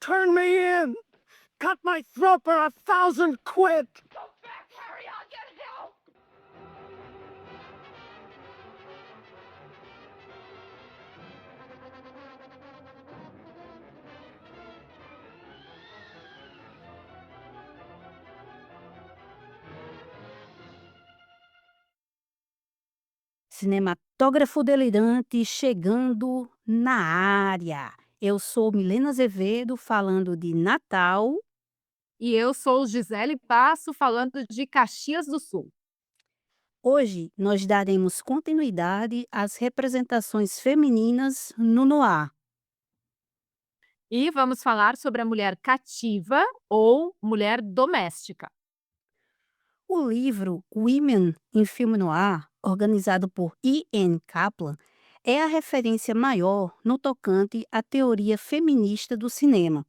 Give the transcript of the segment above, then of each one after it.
turn me in. Cut my throat for 1,000 quid. Go back, Harry! I'll get help! Cinematógrafo delirante chegando na área. Eu sou Milena Azevedo falando de Natal. E eu sou Gisele Passo, falando de Caxias do Sul. Hoje nós daremos continuidade às representações femininas no noir. E vamos falar sobre a mulher cativa ou mulher doméstica. O livro Women in Film Noir, organizado por E.N. Kaplan, é a referência maior no tocante à teoria feminista do cinema.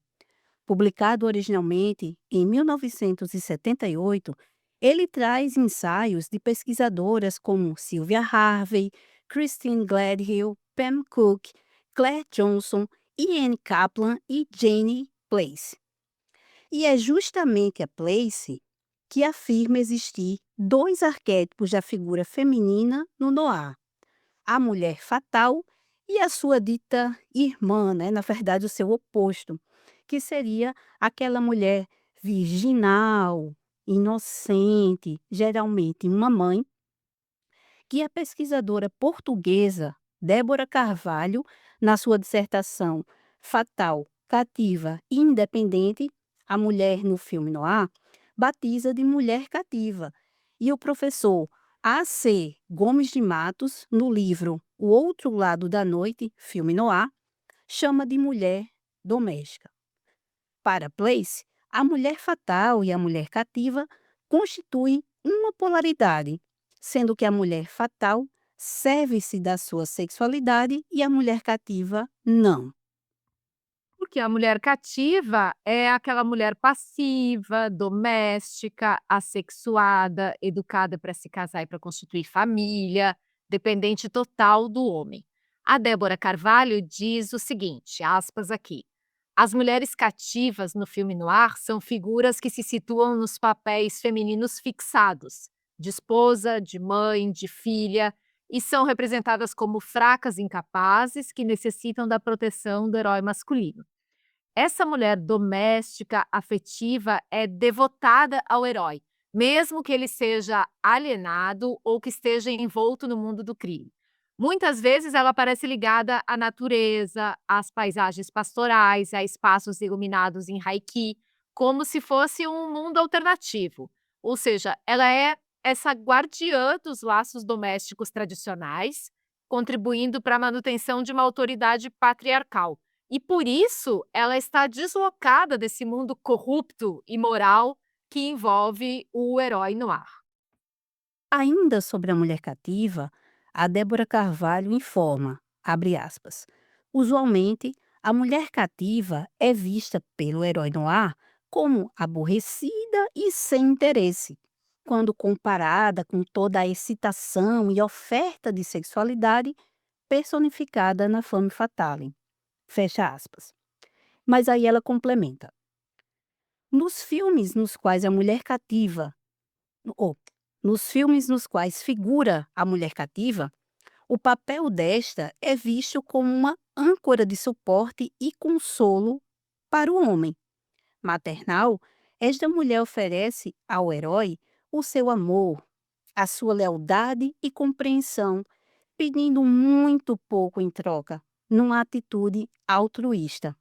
Publicado originalmente em 1978, ele traz ensaios de pesquisadoras como Sylvia Harvey, Christine Gladhill, Pam Cook, Claire Johnson, E.N. Kaplan e Jane Place. E é justamente a Place que afirma existir dois arquétipos da figura feminina no noir: a mulher fatal e a sua dita irmã, na verdade o seu oposto, que seria aquela mulher virginal, inocente, geralmente uma mãe, que a pesquisadora portuguesa Débora Carvalho, na sua dissertação Fatal, Cativa e Independente, a mulher no filme noir, batiza de mulher cativa. E o professor A.C. Gomes de Matos, no livro O Outro Lado da Noite, filme noir, chama de mulher doméstica. Para Place, a mulher fatal e a mulher cativa constituem uma polaridade, sendo que a mulher fatal serve-se da sua sexualidade e a mulher cativa não. Porque a mulher cativa é aquela mulher passiva, doméstica, assexuada, educada para se casar e para constituir família, dependente total do homem. A Débora Carvalho diz o seguinte, aspas aqui: as mulheres cativas no filme noir são figuras que se situam nos papéis femininos fixados, de esposa, de mãe, de filha, e são representadas como fracas e incapazes que necessitam da proteção do herói masculino. Essa mulher doméstica, afetiva, é devotada ao herói, mesmo que ele seja alienado ou que esteja envolto no mundo do crime. Muitas vezes ela parece ligada à natureza, às paisagens pastorais, a espaços iluminados em Haiki, como se fosse um mundo alternativo. Ou seja, ela é essa guardiã dos laços domésticos tradicionais, contribuindo para a manutenção de uma autoridade patriarcal. E por isso ela está deslocada desse mundo corrupto e moral que envolve o herói noir. Ainda sobre a mulher cativa, a Débora Carvalho informa, abre aspas, usualmente a mulher cativa é vista pelo herói noir como aborrecida e sem interesse, quando comparada com toda a excitação e oferta de sexualidade personificada na femme fatale. Fecha aspas. Mas aí ela complementa. Nos filmes nos quais a mulher cativa, ou nos filmes nos quais figura a mulher cativa, o papel desta é visto como uma âncora de suporte e consolo para o homem. Maternal, esta mulher oferece ao herói o seu amor, a sua lealdade e compreensão, pedindo muito pouco em troca, numa atitude altruísta.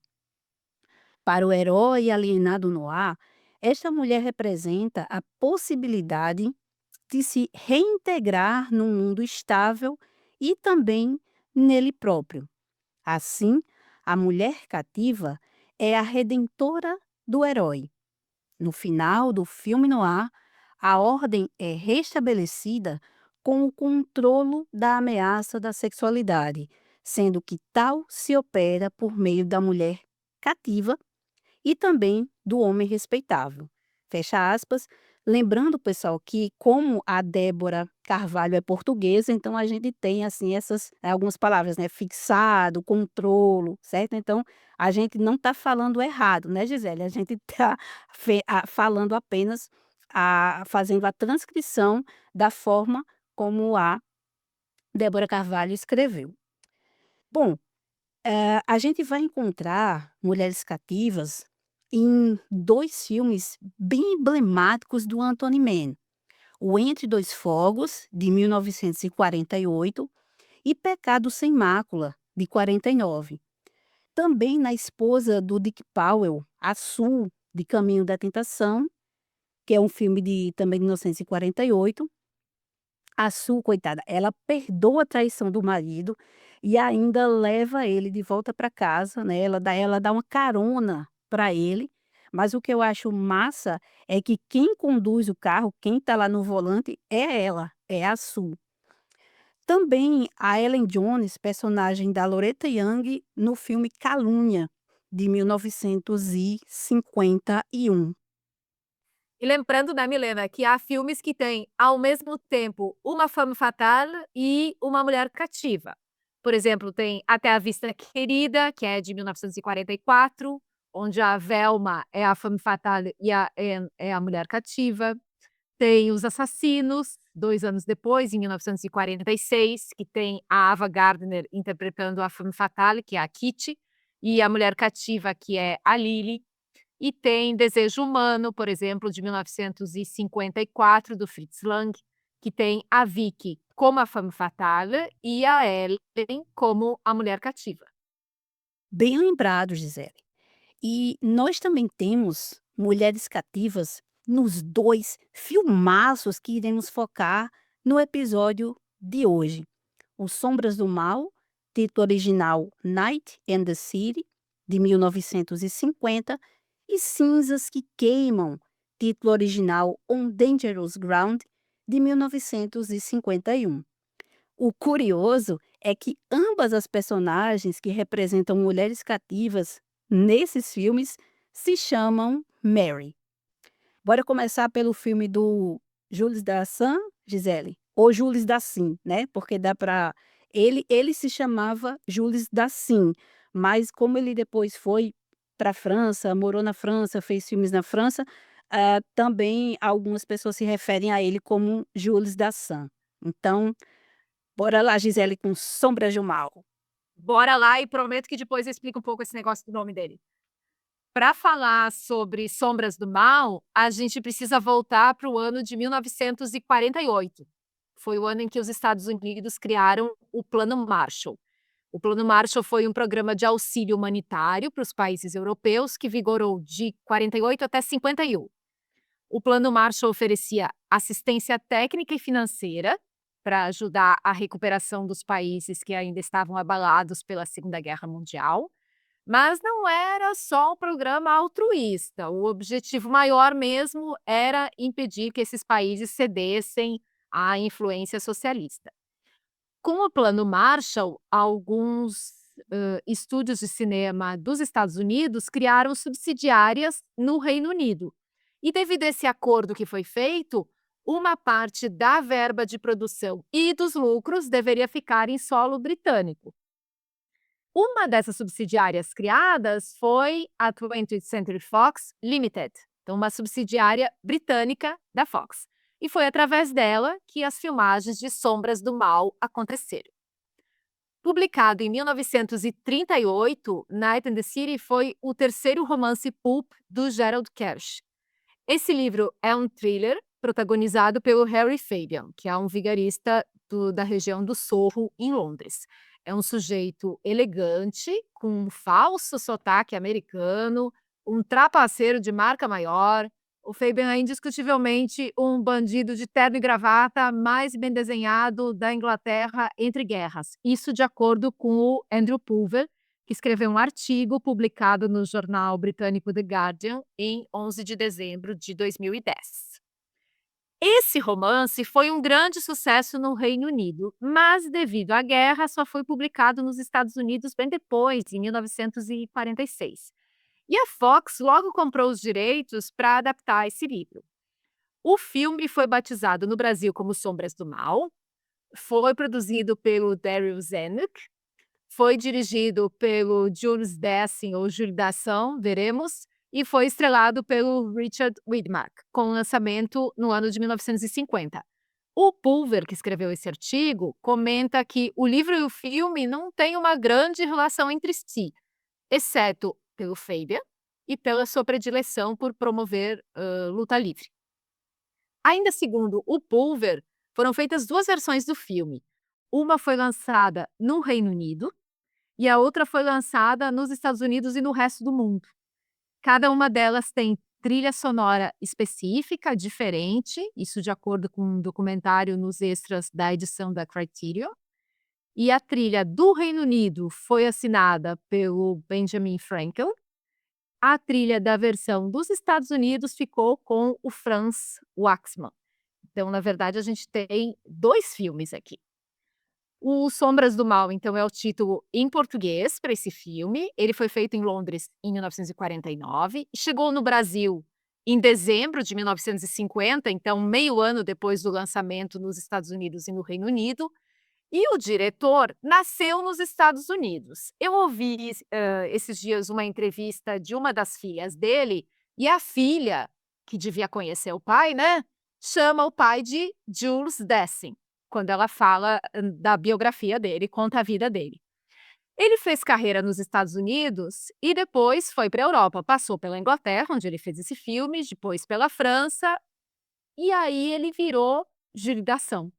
Para o herói alienado no ar, esta mulher representa a possibilidade de se reintegrar num mundo estável e também nele próprio. Assim, a mulher cativa é a redentora do herói. No final do filme noir, a ordem é restabelecida com o controlo da ameaça da sexualidade, sendo que tal se opera por meio da mulher cativa e também do homem respeitável. Fecha aspas, Lembrando, pessoal, que como a Débora Carvalho é portuguesa, então a gente tem, assim, essas algumas palavras, né, fixado, controlo, certo? Então, a gente não está falando errado, né, Gisele? A gente está falando apenas fazendo a transcrição da forma como a Débora Carvalho escreveu. Bom, a gente vai encontrar Mulheres Cativas em 2 filmes bem emblemáticos do Anthony Mann. O Entre Dois Fogos, de 1948, e Pecado Sem Mácula, de 49. Também na esposa do Dick Powell, A Sue, de Caminho da Tentação, que é um filme também de 1948. A Sue, coitada, ela perdoa a traição do marido e ainda leva ele de volta para casa, né, ela dá uma carona para ele, mas o que eu acho massa é que quem conduz o carro, quem está lá no volante é ela, é a Sue. Também a Ellen Jones, personagem da Loretta Young, no filme Calúnia, de 1951. E lembrando, né, Milena, que há filmes que têm, ao mesmo tempo, uma femme fatale e uma mulher cativa. Por exemplo, tem Até a Vista Querida, que é de 1944, onde a Velma é a femme fatale e a Anne é a mulher cativa. Tem Os Assassinos, 2 anos depois, em 1946, que tem a Ava Gardner interpretando a femme fatale, que é a Kitty, e a mulher cativa, que é a Lily. E tem Desejo Humano, por exemplo, de 1954, do Fritz Lang, que tem a Vicky como a femme fatale e a Ellen como a mulher cativa. Bem lembrado, Gisele. E nós também temos Mulheres Cativas nos 2 filmaços que iremos focar no episódio de hoje. O Sombras do Mal, título original Night and the City, de 1950, e Cinzas que Queimam, título original On Dangerous Ground, de 1951. O curioso é que ambas as personagens que representam mulheres cativas nesses filmes se chamam Mary. Bora começar pelo filme do Jules Dassin, Gisele, ou Jules Dassin, né? Porque dá para ele se chamava Jules Dassin, mas como ele depois foi para a França, morou na França, fez filmes na França, também algumas pessoas se referem a ele como Jules Dassin. Então, bora lá, Gisele, com Sombras do Mal. Bora lá e prometo que depois eu explico um pouco esse negócio do nome dele. Para falar sobre Sombras do Mal, a gente precisa voltar para o ano de 1948. Foi o ano em que os Estados Unidos criaram o Plano Marshall. O Plano Marshall foi um programa de auxílio humanitário para os países europeus que vigorou de 48 até 51. O Plano Marshall oferecia assistência técnica e financeira para ajudar a recuperação dos países que ainda estavam abalados pela Segunda Guerra Mundial. Mas não era só um programa altruísta, o objetivo maior mesmo era impedir que esses países cedessem à influência socialista. Com o Plano Marshall, alguns estúdios de cinema dos Estados Unidos criaram subsidiárias no Reino Unido. E devido a esse acordo que foi feito, uma parte da verba de produção e dos lucros deveria ficar em solo britânico. Uma dessas subsidiárias criadas foi a 20th Century Fox Limited, então uma subsidiária britânica da Fox. E foi através dela que as filmagens de Sombras do Mal aconteceram. Publicado em 1938, Night and the City foi o terceiro romance pulp do Gerald Kersh. Esse livro é um thriller protagonizado pelo Harry Fabian, que é um vigarista da região do Sorro, em Londres. É um sujeito elegante, com um falso sotaque americano, um trapaceiro de marca maior. O Fabian é indiscutivelmente um bandido de terno e gravata mais bem desenhado da Inglaterra entre guerras. Isso de acordo com o Andrew Pulver, que escreveu um artigo publicado no jornal britânico The Guardian em 11 de dezembro de 2010. Esse romance foi um grande sucesso no Reino Unido, mas devido à guerra só foi publicado nos Estados Unidos bem depois, em 1946. E a Fox logo comprou os direitos para adaptar esse livro. O filme foi batizado no Brasil como Sombras do Mal, foi produzido pelo Daryl Zanuck, foi dirigido pelo Jules Dassin ou Jules Dassin, veremos, e foi estrelado pelo Richard Widmark, com lançamento no ano de 1950. O Pulver, que escreveu esse artigo, comenta que o livro e o filme não têm uma grande relação entre si, exceto pelo Fabian e pela sua predileção por promover luta livre. Ainda segundo o Pulver, foram feitas 2 versões do filme. Uma foi lançada no Reino Unido e a outra foi lançada nos Estados Unidos e no resto do mundo. Cada uma delas tem trilha sonora específica, diferente, isso de acordo com um documentário nos extras da edição da Criterion. E a trilha do Reino Unido foi assinada pelo Benjamin Frankel. A trilha da versão dos Estados Unidos ficou com o Franz Waxman. Então, na verdade, a gente tem 2 filmes aqui. O Sombras do Mal, então, é o título em português para esse filme. Ele foi feito em Londres em 1949, chegou no Brasil em dezembro de 1950, então meio ano depois do lançamento nos Estados Unidos e no Reino Unido. E o diretor nasceu nos Estados Unidos. Eu ouvi esses dias uma entrevista de uma das filhas dele, e a filha, que devia conhecer o pai, né, chama o pai de Jules Dassin, quando ela fala da biografia dele, conta a vida dele. Ele fez carreira nos Estados Unidos e depois foi para a Europa, passou pela Inglaterra, onde ele fez esse filme, depois pela França, e aí ele virou Jules Dassin.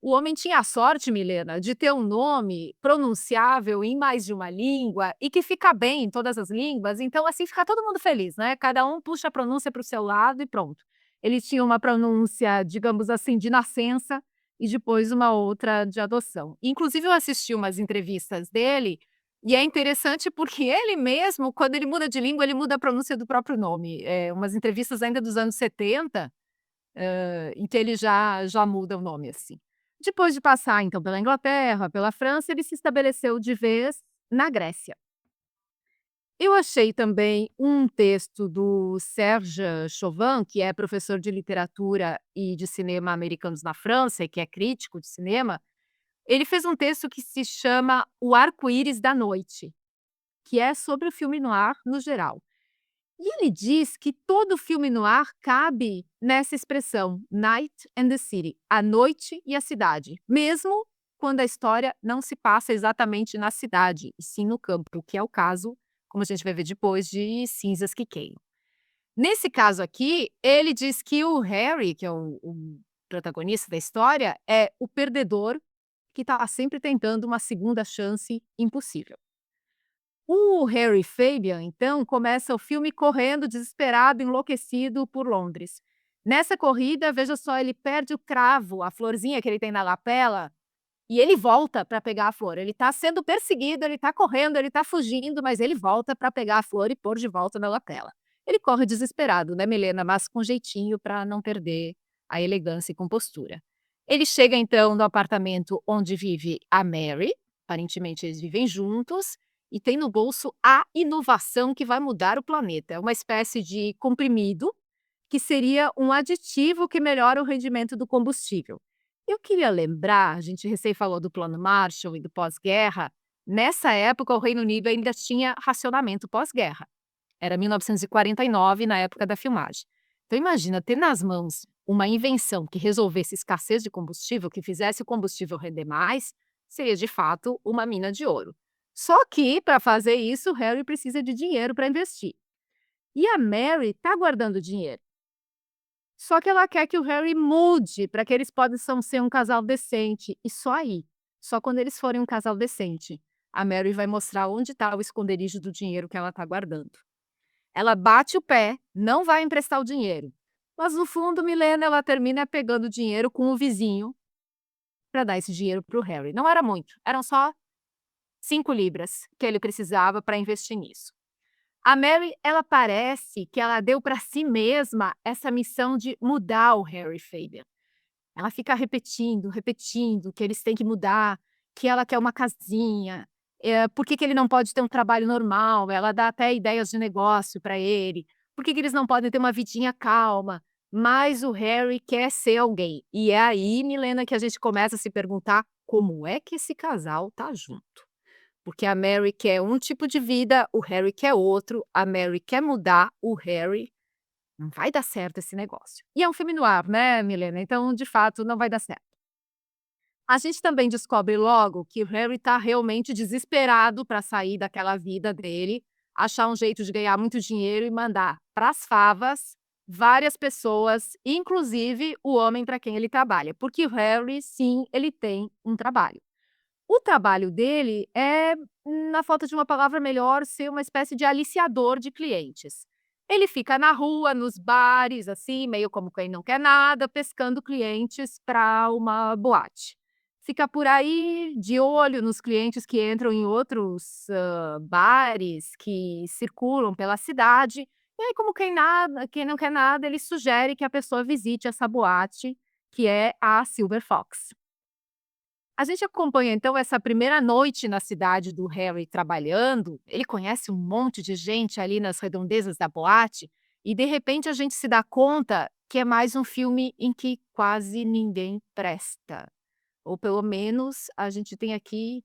O homem tinha a sorte, Milena, de ter um nome pronunciável em mais de uma língua e que fica bem em todas as línguas, então assim fica todo mundo feliz, né? Cada um puxa a pronúncia para o seu lado e pronto. Ele tinha uma pronúncia, digamos assim, de nascença e depois uma outra de adoção. Inclusive eu assisti umas entrevistas dele e é interessante porque ele mesmo, quando ele muda de língua, ele muda a pronúncia do próprio nome. Umas entrevistas ainda dos anos 70, em que ele já muda o nome, assim. Depois de passar, então, pela Inglaterra, pela França, ele se estabeleceu de vez na Grécia. Eu achei também um texto do Serge Chauvin, que é professor de literatura e de cinema americanos na França, e que é crítico de cinema. Ele fez um texto que se chama O Arco-Íris da Noite, que é sobre o filme noir no geral. E ele diz que todo filme noir cabe nessa expressão, night and the city, a noite e a cidade, mesmo quando a história não se passa exatamente na cidade, e sim no campo, que é o caso, como a gente vai ver depois, de Cinzas que Queimam. Nesse caso aqui, ele diz que o Harry, que é o protagonista da história, é o perdedor que está sempre tentando uma segunda chance impossível. O Harry Fabian, então, começa o filme correndo, desesperado, enlouquecido por Londres. Nessa corrida, veja só, ele perde o cravo, a florzinha que ele tem na lapela, e ele volta para pegar a flor. Ele está sendo perseguido, ele está correndo, ele está fugindo, mas ele volta para pegar a flor e pôr de volta na lapela. Ele corre desesperado, né, Milena? Mas com jeitinho para não perder a elegância e compostura. Ele chega, então, no apartamento onde vive a Mary, aparentemente eles vivem juntos, e tem no bolso a inovação que vai mudar o planeta. É uma espécie de comprimido que seria um aditivo que melhora o rendimento do combustível. Eu queria lembrar, a gente recém falou do Plano Marshall e do pós-guerra, nessa época o Reino Unido ainda tinha racionamento pós-guerra. Era 1949, na época da filmagem. Então imagina ter nas mãos uma invenção que resolvesse escassez de combustível, que fizesse o combustível render mais, seria de fato uma mina de ouro. Só que, para fazer isso, o Harry precisa de dinheiro para investir. E a Mary está guardando dinheiro. Só que ela quer que o Harry mude para que eles possam ser um casal decente. E só aí, só quando eles forem um casal decente, a Mary vai mostrar onde está o esconderijo do dinheiro que ela está guardando. Ela bate o pé, não vai emprestar o dinheiro. Mas no fundo, Milena, ela termina pegando o dinheiro com o vizinho para dar esse dinheiro para o Harry. Não era muito, eram só 5 libras que ele precisava para investir nisso. A Mary, ela parece que ela deu para si mesma essa missão de mudar o Harry Fabian. Ela fica repetindo que eles têm que mudar, que ela quer uma casinha, por que ele não pode ter um trabalho normal, ela dá até ideias de negócio para ele, por que eles não podem ter uma vidinha calma, mas o Harry quer ser alguém. E é aí, Milena, que a gente começa a se perguntar como é que esse casal tá junto. Porque a Mary quer um tipo de vida, o Harry quer outro, a Mary quer mudar, o Harry não vai dar certo esse negócio. E é um filme noir, né, Milena? Então, de fato, não vai dar certo. A gente também descobre logo que o Harry tá realmente desesperado para sair daquela vida dele, achar um jeito de ganhar muito dinheiro e mandar para as favas várias pessoas, inclusive o homem para quem ele trabalha, porque o Harry, sim, ele tem um trabalho. O trabalho dele é, na falta de uma palavra melhor, ser uma espécie de aliciador de clientes. Ele fica na rua, nos bares, assim, meio como quem não quer nada, pescando clientes para uma boate. Fica por aí de olho nos clientes que entram em outros bares que circulam pela cidade. E aí, como quem não quer nada, ele sugere que a pessoa visite essa boate, que é a Silver Fox. A gente acompanha então essa primeira noite na cidade do Harry trabalhando, ele conhece um monte de gente ali nas redondezas da boate, e de repente a gente se dá conta que é mais um filme em que quase ninguém presta. Ou pelo menos a gente tem aqui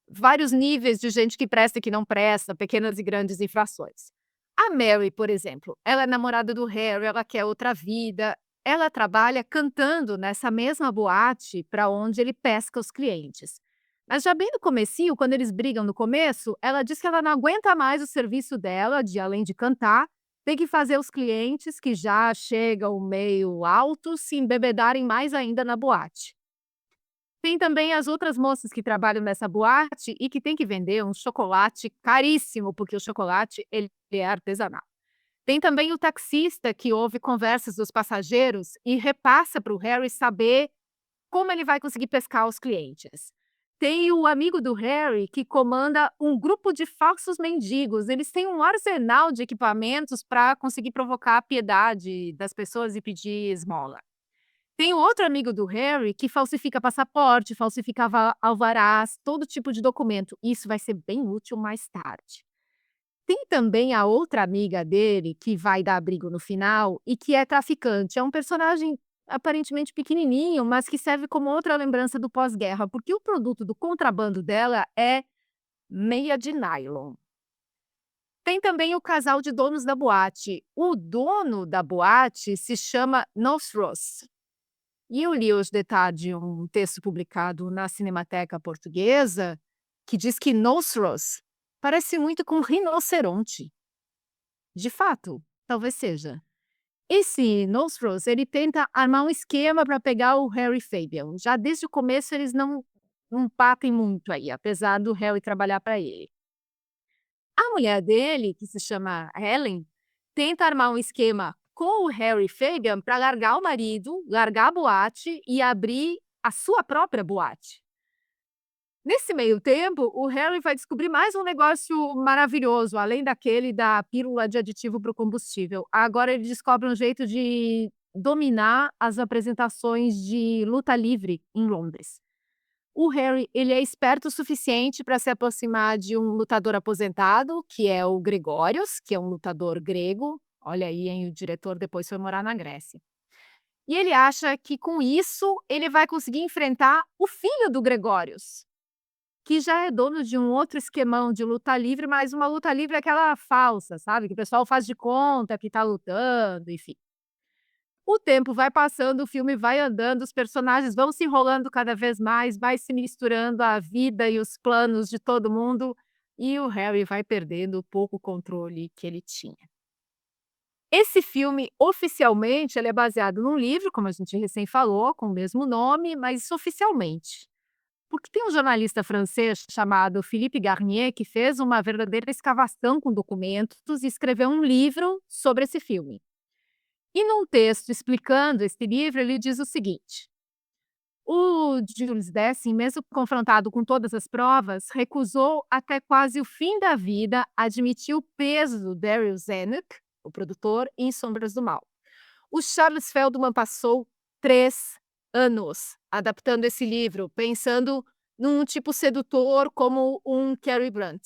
vários níveis de gente que presta e que não presta, pequenas e grandes infrações. A Mary, por exemplo, ela é namorada do Harry, ela quer outra vida. Ela trabalha cantando nessa mesma boate para onde ele pesca os clientes. Mas já bem no comecinho, quando eles brigam no começo, ela diz que ela não aguenta mais o serviço dela, de além de cantar, tem que fazer os clientes que já chegam meio altos se embebedarem mais ainda na boate. Tem também as outras moças que trabalham nessa boate e que têm que vender um chocolate caríssimo, porque o chocolate ele é artesanal. Tem também o taxista que ouve conversas dos passageiros e repassa para o Harry saber como ele vai conseguir pescar os clientes. Tem o amigo do Harry que comanda um grupo de falsos mendigos. Eles têm um arsenal de equipamentos para conseguir provocar a piedade das pessoas e pedir esmola. Tem o outro amigo do Harry que falsifica passaporte, falsifica alvarás, todo tipo de documento. Isso vai ser bem útil mais tarde. Tem também a outra amiga dele, que vai dar abrigo no final e que é traficante. É um personagem aparentemente pequenininho, mas que serve como outra lembrança do pós-guerra, porque o produto do contrabando dela é meia de nylon. Tem também o casal de donos da boate. O dono da boate se chama Nosros. E eu li hoje de tarde um texto publicado na Cinemateca Portuguesa que diz que Nosros parece muito com rinoceronte. De fato, talvez seja. Esse Nosros, ele tenta armar um esquema para pegar o Harry e Fabian. Já desde o começo eles não batem muito aí, apesar do Harry trabalhar para ele. A mulher dele, que se chama Helen, tenta armar um esquema com o Harry e Fabian para largar o marido, largar a boate e abrir a sua própria boate. Nesse meio tempo, o Harry vai descobrir mais um negócio maravilhoso, além daquele da pílula de aditivo para o combustível. Agora ele descobre um jeito de dominar as apresentações de luta livre em Londres. O Harry, ele é esperto o suficiente para se aproximar de um lutador aposentado, que é o Gregórios, que é um lutador grego. Olha aí, hein, o diretor depois foi morar na Grécia. E ele acha que com isso ele vai conseguir enfrentar o filho do Gregórios, que já é dono de um outro esquemão de luta livre, mas uma luta livre aquela falsa, sabe? Que o pessoal faz de conta que tá lutando, enfim. O tempo vai passando, o filme vai andando, os personagens vão se enrolando cada vez mais, vai se misturando a vida e os planos de todo mundo, e o Harry vai perdendo o pouco controle que ele tinha. Esse filme, oficialmente, ele é baseado num livro, como a gente recém falou, com o mesmo nome, mas isso oficialmente. Porque tem um jornalista francês chamado Philippe Garnier que fez uma verdadeira escavação com documentos e escreveu um livro sobre esse filme. E num texto explicando esse livro, ele diz o seguinte: o Jules Dessing, mesmo confrontado com todas as provas, recusou até quase o fim da vida admitir o peso do Daryl Zanuck, o produtor, em Sombras do Mal. O Charles Feldman passou 3 anos adaptando esse livro, pensando num tipo sedutor como um Cary Grant.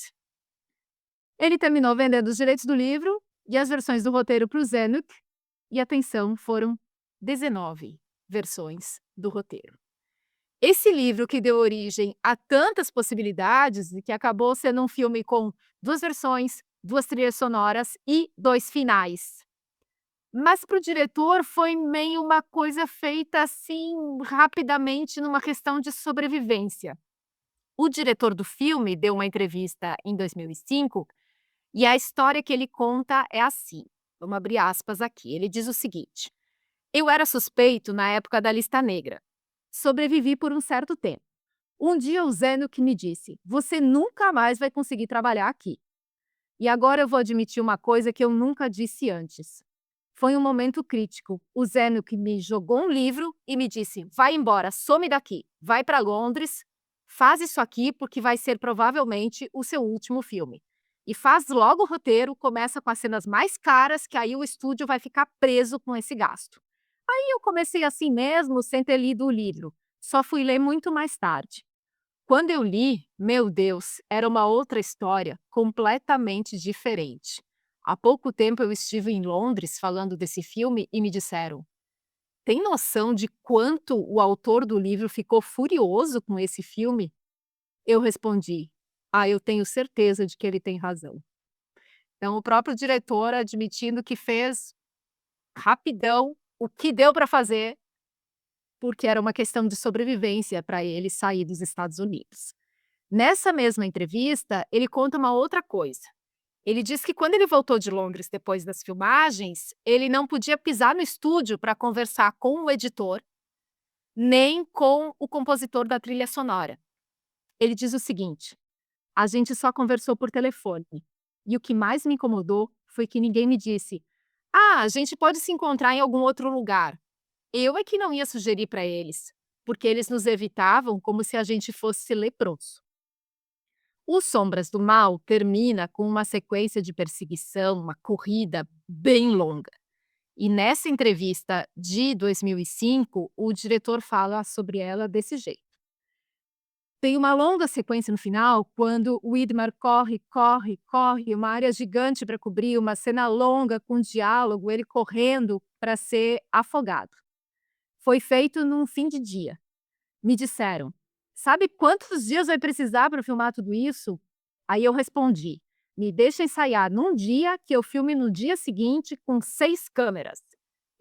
Ele terminou vendendo os direitos do livro e as versões do roteiro para o Zanuck, e atenção, foram 19 versões do roteiro. Esse livro que deu origem a tantas possibilidades e que acabou sendo um filme com 2 versões, 2 trilhas sonoras e 2 finais. Mas para o diretor foi meio uma coisa feita, assim, rapidamente numa questão de sobrevivência. O diretor do filme deu uma entrevista em 2005 e a história que ele conta é assim, vamos abrir aspas aqui, ele diz o seguinte: "Eu era suspeito na época da lista negra. Sobrevivi por um certo tempo. Um dia o Zanuck me disse, você nunca mais vai conseguir trabalhar aqui. E agora eu vou admitir uma coisa que eu nunca disse antes. Foi um momento crítico. O Zanuck me jogou um livro e me disse, vai embora, some daqui, vai para Londres, faz isso aqui porque vai ser provavelmente o seu último filme. E faz logo o roteiro, começa com as cenas mais caras, que aí o estúdio vai ficar preso com esse gasto. Aí eu comecei assim mesmo, sem ter lido o livro. Só fui ler muito mais tarde. Quando eu li, meu Deus, era uma outra história, completamente diferente. Há pouco tempo eu estive em Londres falando desse filme e me disseram: tem noção de quanto o autor do livro ficou furioso com esse filme? Eu respondi: eu tenho certeza de que ele tem razão. Então, o próprio diretor admitindo que fez rapidão o que deu para fazer, porque era uma questão de sobrevivência para ele sair dos Estados Unidos. Nessa mesma entrevista, ele conta uma outra coisa. Ele diz que quando ele voltou de Londres depois das filmagens, ele não podia pisar no estúdio para conversar com o editor, nem com o compositor da trilha sonora. Ele diz o seguinte: a gente só conversou por telefone. E o que mais me incomodou foi que ninguém me disse: a gente pode se encontrar em algum outro lugar. Eu é que não ia sugerir para eles, porque eles nos evitavam como se a gente fosse leproso. O Sombras do Mal termina com uma sequência de perseguição, uma corrida bem longa. E nessa entrevista de 2005, o diretor fala sobre ela desse jeito. Tem uma longa sequência no final, quando o Widmar corre, uma área gigante para cobrir, uma cena longa com diálogo, ele correndo para ser afogado. Foi feito num fim de dia. Me disseram, sabe quantos dias vai precisar para filmar tudo isso? Aí eu respondi, me deixa ensaiar num dia que eu filme no dia seguinte com 6 câmeras.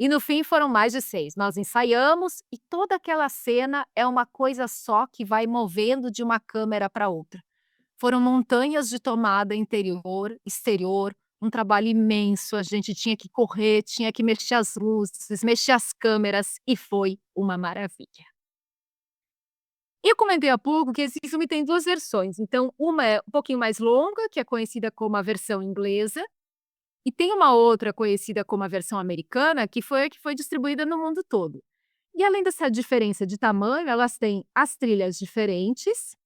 E no fim foram mais de 6. Nós ensaiamos e toda aquela cena é uma coisa só que vai movendo de uma câmera para outra. Foram montanhas de tomada interior, exterior, um trabalho imenso, a gente tinha que correr, tinha que mexer as luzes, mexer as câmeras e foi uma maravilha. Eu comentei há pouco que esse filme tem 2 versões, então uma é um pouquinho mais longa, que é conhecida como a versão inglesa, e tem uma outra conhecida como a versão americana, que foi a que foi distribuída no mundo todo. E além dessa diferença de tamanho, elas têm as trilhas diferentes.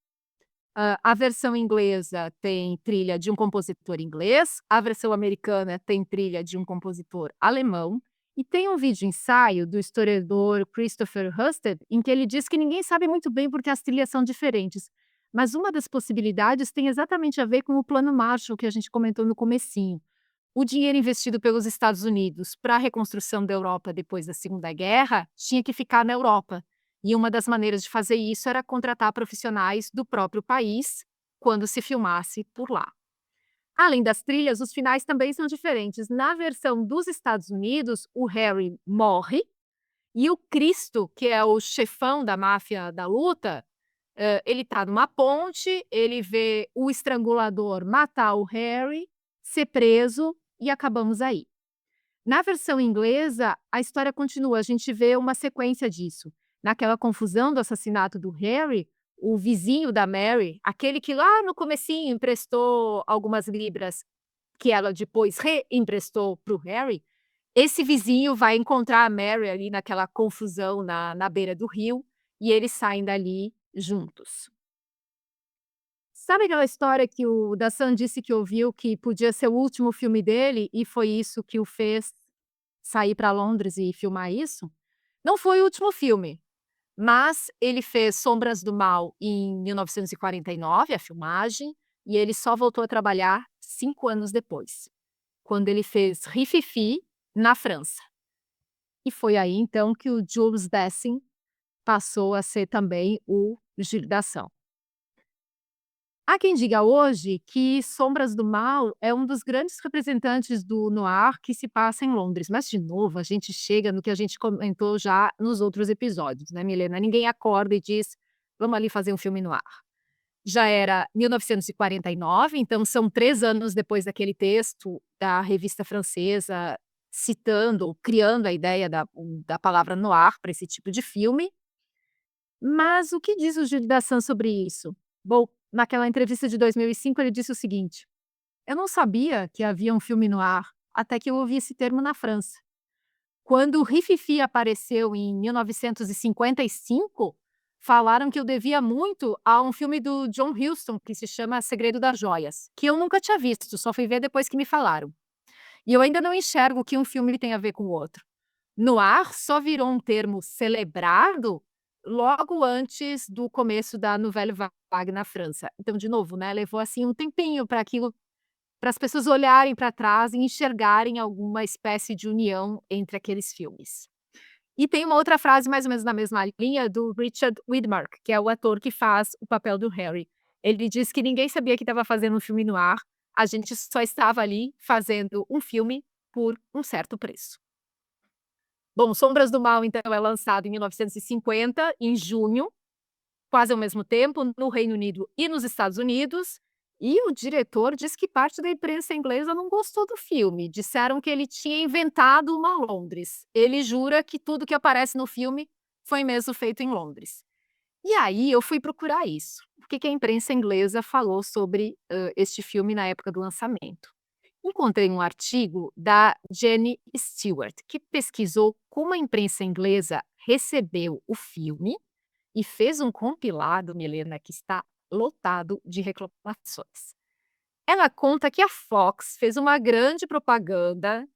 A versão inglesa tem trilha de um compositor inglês, a versão americana tem trilha de um compositor alemão, e tem um vídeo ensaio do historiador Christopher Husted, em que ele diz que ninguém sabe muito bem porque as trilhas são diferentes. Mas uma das possibilidades tem exatamente a ver com o Plano Marshall que a gente comentou no comecinho. O dinheiro investido pelos Estados Unidos para a reconstrução da Europa depois da Segunda Guerra tinha que ficar na Europa. E uma das maneiras de fazer isso era contratar profissionais do próprio país quando se filmasse por lá. Além das trilhas, os finais também são diferentes. Na versão dos Estados Unidos, o Harry morre e o Cristo, que é o chefão da máfia da luta, ele está numa ponte, ele vê o estrangulador matar o Harry, ser preso e acabamos aí. Na versão inglesa, a história continua, a gente vê uma sequência disso. Naquela confusão do assassinato do Harry, o vizinho da Mary, aquele que lá no comecinho emprestou algumas libras, que ela depois reemprestou para o Harry, esse vizinho vai encontrar a Mary ali naquela confusão na beira do rio, e eles saem dali juntos. Sabe aquela história que o Dassan disse que ouviu que podia ser o último filme dele e foi isso que o fez sair para Londres e filmar isso? Não foi o último filme, mas ele fez Sombras do Mal em 1949, a filmagem, e ele só voltou a trabalhar 5 anos depois, quando ele fez Rififi na França. E foi aí então que o Jules Dassin passou a ser também o Gilles da Ação. Há quem diga hoje que Sombras do Mal é um dos grandes representantes do noir que se passa em Londres, mas de novo a gente chega no que a gente comentou já nos outros episódios, né, Milena? Ninguém acorda e diz: "Vamos ali fazer um filme noir". Já era 1949, então são 3 anos depois daquele texto da revista francesa citando, criando a ideia da palavra noir para esse tipo de filme. Mas o que diz o Gilles Dassin sobre isso? Bom, naquela entrevista de 2005 ele disse o seguinte: "Eu não sabia que havia um filme noir, até que eu ouvi esse termo na França. Quando o Rififi apareceu em 1955, falaram que eu devia muito a um filme do John Huston, que se chama Segredo das Joias, que eu nunca tinha visto, só fui ver depois que me falaram. E eu ainda não enxergo que um filme tem a ver com o outro. Noir só virou um termo celebrado logo antes do começo da Nouvelle Vague na França. Então, de novo, né, levou assim um tempinho para as pessoas olharem para trás e enxergarem alguma espécie de união entre aqueles filmes. E tem uma outra frase mais ou menos na mesma linha do Richard Widmark, que é o ator que faz o papel do Harry. Ele diz que ninguém sabia que estava fazendo um filme noir, a gente só estava ali fazendo um filme por um certo preço. Bom, Sombras do Mal, então, é lançado em 1950, em junho, quase ao mesmo tempo, no Reino Unido e nos Estados Unidos, e o diretor diz que parte da imprensa inglesa não gostou do filme, disseram que ele tinha inventado uma Londres. Ele jura que tudo que aparece no filme foi mesmo feito em Londres. E aí eu fui procurar isso, o que a imprensa inglesa falou sobre este filme na época do lançamento. Encontrei um artigo da Jenny Stewart, que pesquisou como a imprensa inglesa recebeu o filme e fez um compilado, Milena, que está lotado de reclamações. Ela conta que a Fox fez uma grande propaganda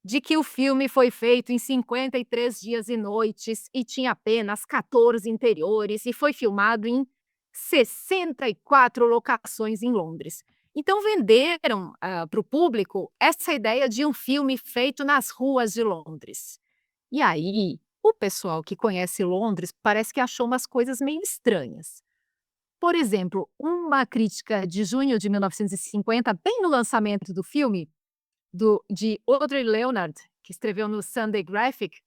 de que o filme foi feito em 53 dias e noites e tinha apenas 14 interiores e foi filmado em 64 locações em Londres. Então venderam para o público essa ideia de um filme feito nas ruas de Londres. E aí, o pessoal que conhece Londres parece que achou umas coisas meio estranhas. Por exemplo, uma crítica de junho de 1950, bem no lançamento do filme, de Audrey Leonard, que escreveu no Sunday Graphic,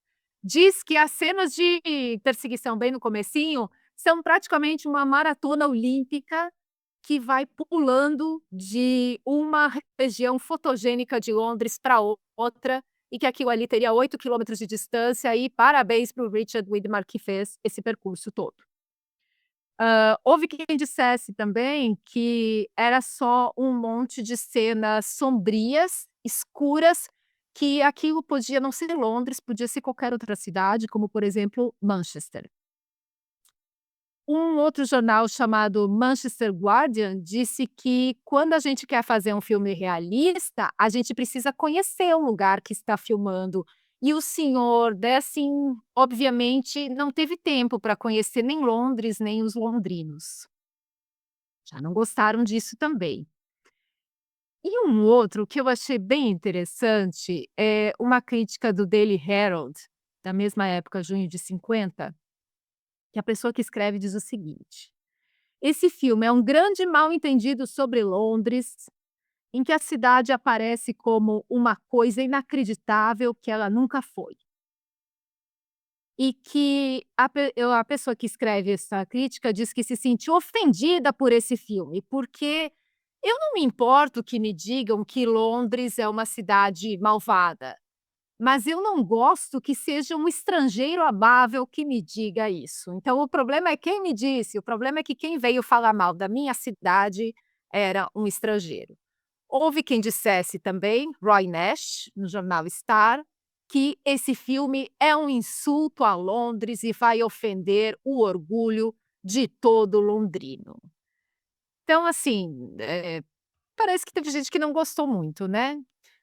diz que as cenas de perseguição bem no comecinho são praticamente uma maratona olímpica que vai pulando de uma região fotogênica de Londres para outra, e que aquilo ali teria 8 quilômetros de distância, e parabéns para o Richard Widmark que fez esse percurso todo. Houve quem dissesse também que era só um monte de cenas sombrias, escuras, que aquilo podia não ser Londres, podia ser qualquer outra cidade, como por exemplo Manchester. Um outro jornal chamado Manchester Guardian disse que quando a gente quer fazer um filme realista, a gente precisa conhecer o lugar que está filmando. E o senhor Dassin, obviamente, não teve tempo para conhecer nem Londres, nem os londrinos. Já não gostaram disso também. E um outro que eu achei bem interessante é uma crítica do Daily Herald, da mesma época, junho de 50, que a pessoa que escreve diz o seguinte: esse filme é um grande mal-entendido sobre Londres, em que a cidade aparece como uma coisa inacreditável que ela nunca foi. E que a pessoa que escreve essa crítica diz que se sentiu ofendida por esse filme, porque eu não me importo que me digam que Londres é uma cidade malvada, mas eu não gosto que seja um estrangeiro amável que me diga isso. Então o problema é quem me disse, o problema é que quem veio falar mal da minha cidade era um estrangeiro. Houve quem dissesse também, Roy Nash, no jornal Star, que esse filme é um insulto a Londres e vai ofender o orgulho de todo londrino. Então, assim, parece que teve gente que não gostou muito, né?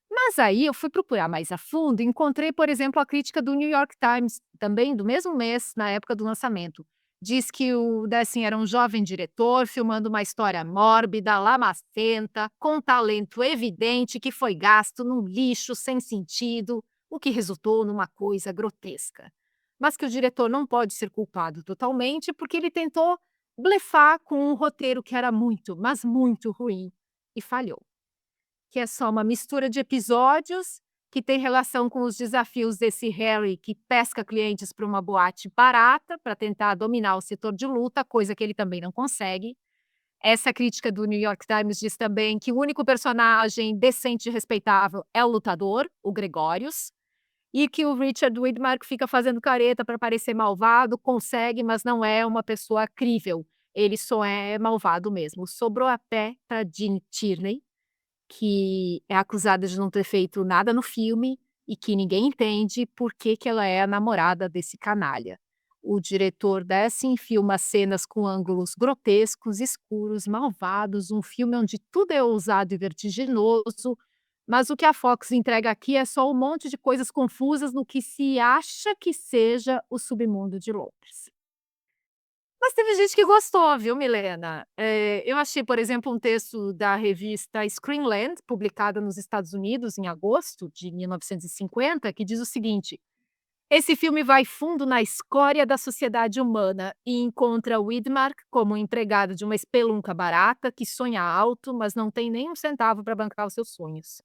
Mas aí eu fui procurar mais a fundo e encontrei, por exemplo, a crítica do New York Times, também do mesmo mês, na época do lançamento. Diz que o Dassin era um jovem diretor filmando uma história mórbida, lamacenta, com talento evidente que foi gasto num lixo sem sentido, o que resultou numa coisa grotesca. Mas que o diretor não pode ser culpado totalmente, porque ele tentou blefar com um roteiro que era muito, mas muito ruim e falhou. Que é só uma mistura de episódios que tem relação com os desafios desse Harry que pesca clientes para uma boate barata para tentar dominar o setor de luta, coisa que ele também não consegue. Essa crítica do New York Times diz também que o único personagem decente e respeitável é o lutador, o Gregorius, e que o Richard Widmark fica fazendo careta para parecer malvado, consegue, mas não é uma pessoa crível. Ele só é malvado mesmo. Sobrou até para Jean Tierney, que é acusada de não ter feito nada no filme e que ninguém entende por que que ela é a namorada desse canalha. O diretor desce e filma cenas com ângulos grotescos, escuros, malvados, um filme onde tudo é ousado e vertiginoso, mas o que a Fox entrega aqui é só um monte de coisas confusas no que se acha que seja o submundo de Londres. Mas teve gente que gostou, viu, Milena? Eu achei, por exemplo, um texto da revista Screenland, publicada nos Estados Unidos em agosto de 1950, que diz o seguinte: esse filme vai fundo na escória da sociedade humana e encontra Widmark como um empregado de uma espelunca barata que sonha alto, mas não tem nem um centavo para bancar os seus sonhos.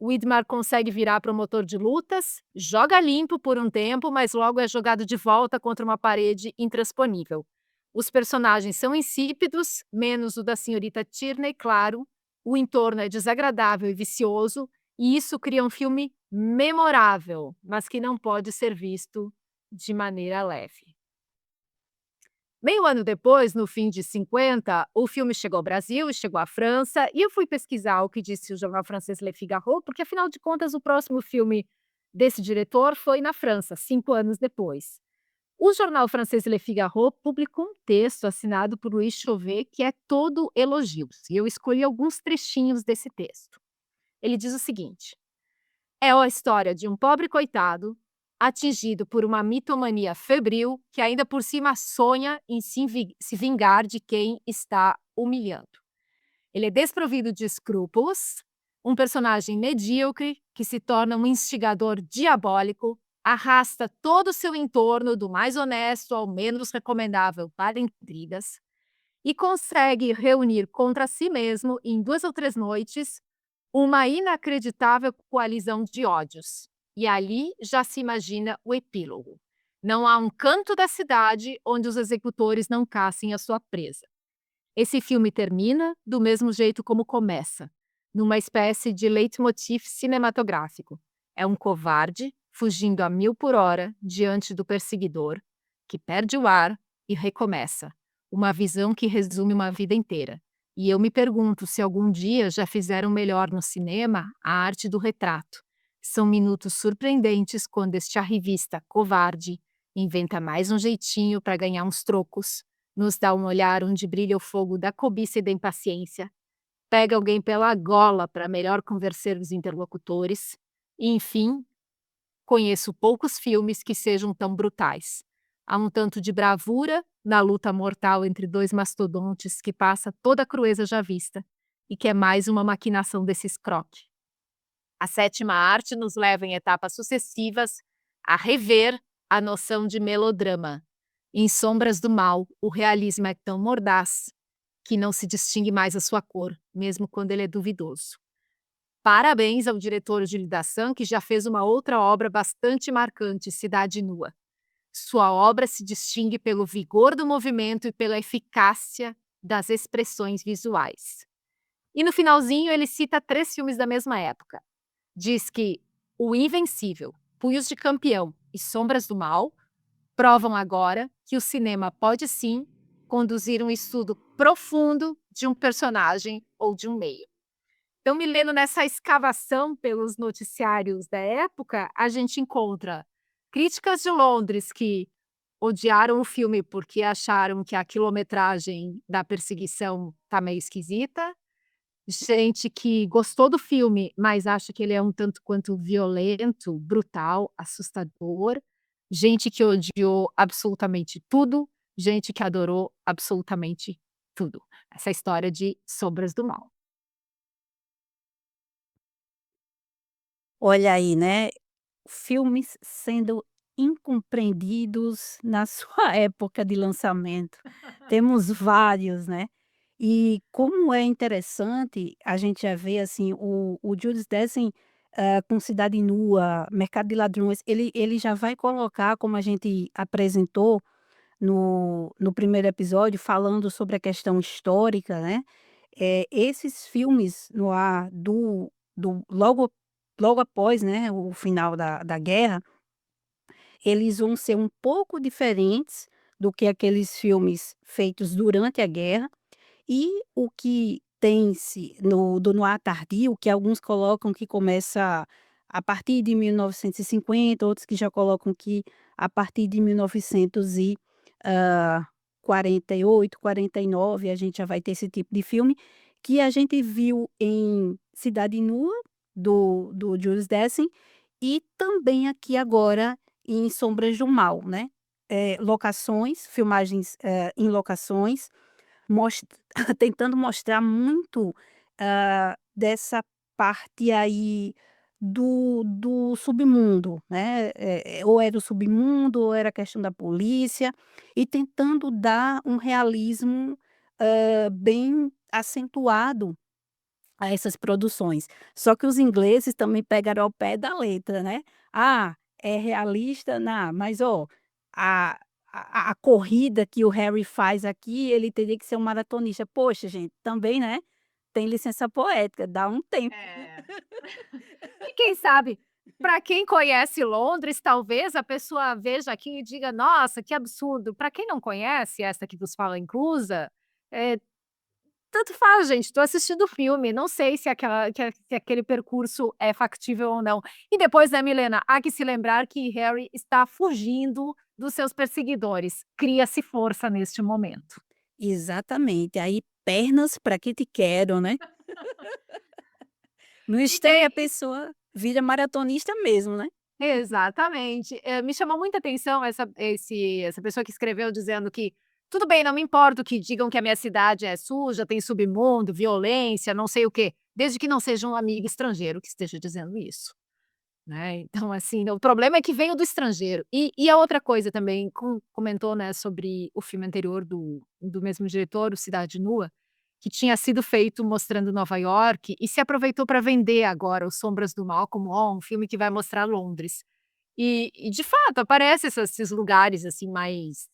Widmark consegue virar promotor de lutas, joga limpo por um tempo, mas logo é jogado de volta contra uma parede intransponível. Os personagens são insípidos, menos o da senhorita Tierney, claro. O entorno é desagradável e vicioso, e isso cria um filme memorável, mas que não pode ser visto de maneira leve. Meio ano depois, no fim de 50, o filme chegou ao Brasil e chegou à França, e eu fui pesquisar o que disse o jornal francês Le Figaro, porque afinal de contas o próximo filme desse diretor foi na França, 5 anos depois. O jornal francês Le Figaro publicou um texto assinado por Louis Chauvet que é todo elogios, e eu escolhi alguns trechinhos desse texto. Ele diz o seguinte: é a história de um pobre coitado atingido por uma mitomania febril que ainda por cima sonha em se vingar de quem está humilhando. Ele é desprovido de escrúpulos, um personagem medíocre que se torna um instigador diabólico, arrasta todo o seu entorno, do mais honesto ao menos recomendável, para intrigas, e consegue reunir contra si mesmo, em 2 ou 3 noites, uma inacreditável coalizão de ódios. E ali já se imagina o epílogo. Não há um canto da cidade onde os executores não caçem a sua presa. Esse filme termina do mesmo jeito como começa, numa espécie de leitmotiv cinematográfico. É um covarde fugindo a 1000 por hora diante do perseguidor, que perde o ar e recomeça. Uma visão que resume uma vida inteira. E eu me pergunto se algum dia já fizeram melhor no cinema a arte do retrato. São minutos surpreendentes quando este arrivista covarde inventa mais um jeitinho para ganhar uns trocos, nos dá um olhar onde brilha o fogo da cobiça e da impaciência, pega alguém pela gola para melhor convencer os interlocutores, e, enfim, conheço poucos filmes que sejam tão brutais. Há um tanto de bravura na luta mortal entre dois mastodontes que passa toda a crueza já vista, e que é mais uma maquinação desse escroque. A sétima arte nos leva em etapas sucessivas a rever a noção de melodrama. Em Sombras do Mal, o realismo é tão mordaz que não se distingue mais a sua cor, mesmo quando ele é duvidoso. Parabéns ao diretor Gilles Dassin, que já fez uma outra obra bastante marcante, Cidade Nua. Sua obra se distingue pelo vigor do movimento e pela eficácia das expressões visuais. E no finalzinho ele cita 3 filmes da mesma época. Diz que O Invencível, Punhos de Campeão e Sombras do Mal provam agora que o cinema pode sim conduzir um estudo profundo de um personagem ou de um meio. Então, me lendo nessa escavação pelos noticiários da época, a gente encontra críticas de Londres que odiaram o filme porque acharam que a quilometragem da perseguição tá meio esquisita, gente que gostou do filme, mas acha que ele é um tanto quanto violento, brutal, assustador, gente que odiou absolutamente tudo, gente que adorou absolutamente tudo. Essa história de Sombras do Mal. Olha aí, né, filmes sendo incompreendidos na sua época de lançamento. Temos vários, né. E como é interessante a gente já ver, assim, o Jules Dessen, com Cidade Nua, Mercado de Ladrões, ele já vai colocar, como a gente apresentou no primeiro episódio, falando sobre a questão histórica, né, esses filmes no ar do logo após, né, o final da guerra, eles vão ser um pouco diferentes do que aqueles filmes feitos durante a guerra, e o que tem-se no do noir tardio, que alguns colocam que começa a partir de 1950, outros que já colocam que a partir de 1948, 49, a gente já vai ter esse tipo de filme, que a gente viu em Cidade Nua, do Jules Dessen, e também aqui agora em Sombras do Mal, né. Locações, filmagens, em locações, Mos tentando mostrar muito, dessa parte aí do submundo, né, ou era o submundo ou era a questão da polícia, e tentando dar um realismo, bem acentuado a essas produções. Só que os ingleses também pegaram ao pé da letra, né. "Ah, é realista? Na mas ó, a a corrida que o Harry faz aqui, ele teria que ser um maratonista". Poxa gente, também, né, tem licença poética, dá um tempo. É. E quem sabe, para quem conhece Londres, talvez a pessoa veja aqui e diga: "Nossa, que absurdo". Para quem não conhece, essa que vos fala inclusa, eh, tanto faz gente, estou assistindo o filme, não sei se aquele percurso é factível ou não. E depois, né, Milena, há que se lembrar que Harry está fugindo dos seus perseguidores. Cria-se força neste momento. Exatamente, aí pernas para que te quero, né. No E estranho tem a pessoa vira maratonista mesmo, né. Exatamente. Me chamou muita atenção essa pessoa que escreveu dizendo que: "Tudo bem, não me importo que digam que a minha cidade é suja, tem submundo, violência, não sei o quê, desde que não seja um amigo estrangeiro que esteja dizendo isso", né. Então, assim, o problema é que veio do estrangeiro. E a outra coisa também, comentou, né, sobre o filme anterior do mesmo diretor, o Cidade Nua, que tinha sido feito mostrando Nova York e se aproveitou para vender agora o Sombras do Mal como, ó, um filme que vai mostrar Londres. E de fato aparece esses lugares, assim, mais,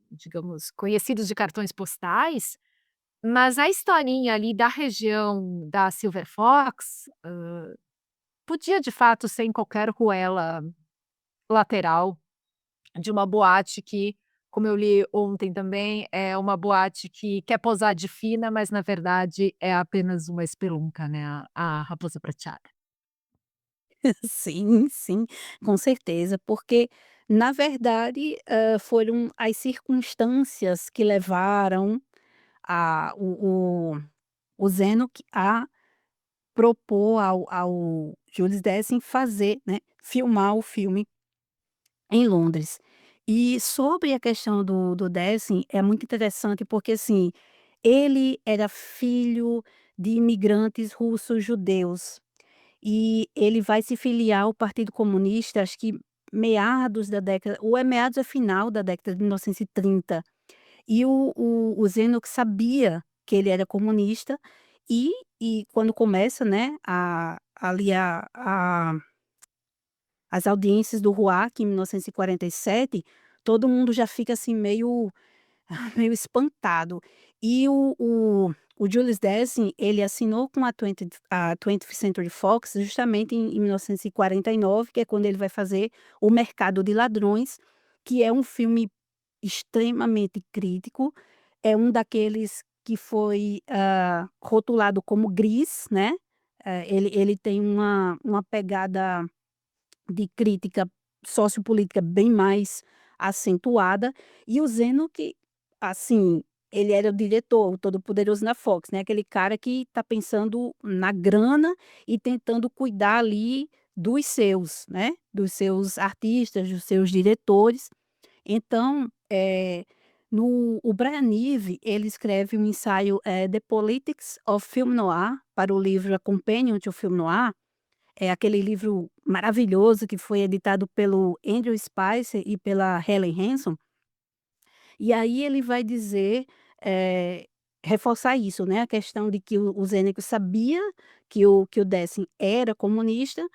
digamos, conhecidos de cartões postais, mas a historinha ali da região da Silver Fox, podia de fato ser em qualquer ruela lateral de uma boate que, como eu li ontem também, é uma boate que quer posar de fina, mas na verdade é apenas uma espelunca, né, a Raposa Prateada. Sim, sim, com certeza, porque na verdade, foram as circunstâncias que levaram a o Zanuck a propor ao Jules Dessen fazer, né, filmar o filme em Londres. E sobre a questão do Dessen, é muito interessante porque, assim, ele era filho de imigrantes russos judeus. E ele vai se filiar ao Partido Comunista, acho que meados da década, ou é meados, é final da década de 1930. E o Zanuck sabia que ele era comunista, e quando começa, né, ali as audiências do RUAC em 1947, todo mundo já fica assim meio meio espantado. E o Julius Dessen, ele assinou com a 20th Century Fox justamente em 1949, que é quando ele vai fazer O Mercado de Ladrões, que é um filme extremamente crítico, é um daqueles que foi, rotulado como gris, né, ele tem uma pegada de crítica sociopolítica bem mais acentuada, e o Zeno que, assim, ele era o diretor, o todo-poderoso na Fox, né, aquele cara que está pensando na grana e tentando cuidar ali dos seus, né, dos seus artistas, dos seus diretores. Então, no o Brian Eve, ele escreve um ensaio, The Politics of Film Noir, para o livro A Companion to Film Noir, é aquele livro maravilhoso que foi editado pelo Andrew Spicer e pela Helen Hanson. E aí ele vai dizer, eh, reforçar isso, né, a questão de que o Zênico sabia que o Dessing era comunista,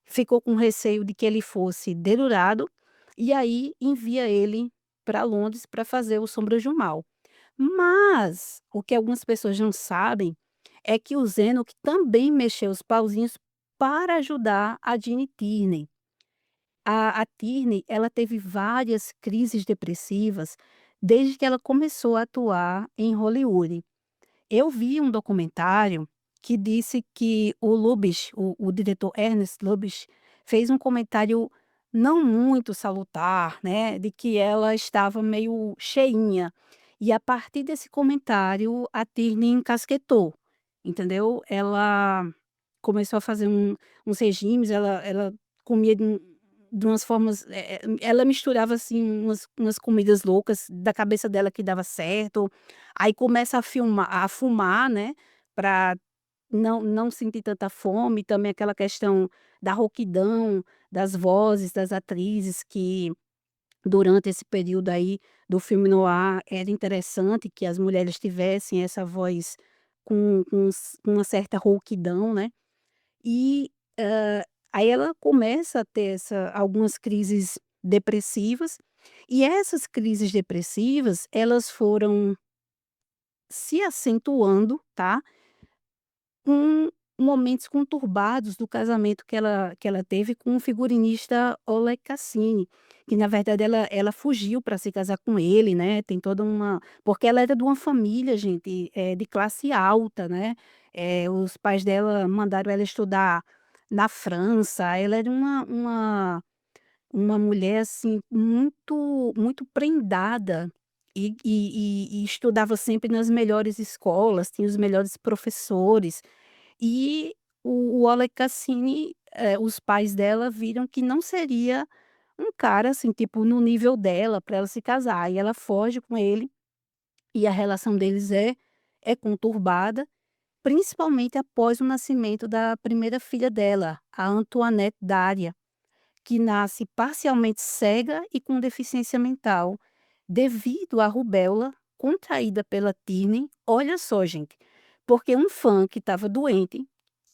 ficou com receio de que ele fosse dedurado, e aí envia ele para Londres para fazer o Sombras do Mal. Mas, o que algumas pessoas não sabem, é que o Zanuck também mexeu os pauzinhos para ajudar a Jean Tierney. A Tierney, ela teve várias crises depressivas desde que ela começou a atuar em Hollywood. Eu vi um documentário que disse que o Lubitsch, o diretor Ernest Lubitsch, fez um comentário não muito salutar, né, de que ela estava meio cheinha. E a partir desse comentário, a Tierney encasquetou, entendeu? Ela começou a fazer uns regimes, ela comia de umas formas, ela misturava, assim, umas comidas loucas da cabeça dela que dava certo, aí começa a fumar, né, para não sentir tanta fome, também aquela questão da rouquidão, das vozes das atrizes que durante esse período aí do filme noir era interessante que as mulheres tivessem essa voz com uma certa rouquidão, né. E, aí ela começa a ter algumas crises depressivas, e essas crises depressivas, elas foram se acentuando, tá, com momentos conturbados do casamento que ela teve com o figurinista Oleg Cassini, que na verdade ela fugiu para se casar com ele, né, tem toda uma porque ela era de uma família, gente, de classe alta, né, os pais dela mandaram ela estudar na França, ela era uma mulher, assim, muito prendada e estudava sempre nas melhores escolas, tinha os melhores professores. E o Oleg Cassini, os pais dela viram que não seria um cara, assim, tipo, no nível dela para ela se casar, e ela foge com ele, e a relação deles é conturbada, principalmente após o nascimento da primeira filha dela, a Antoinette Daria, que nasce parcialmente cega e com deficiência mental, devido à rubéola contraída pela Tierney. Olha só, gente, porque um fã que estava doente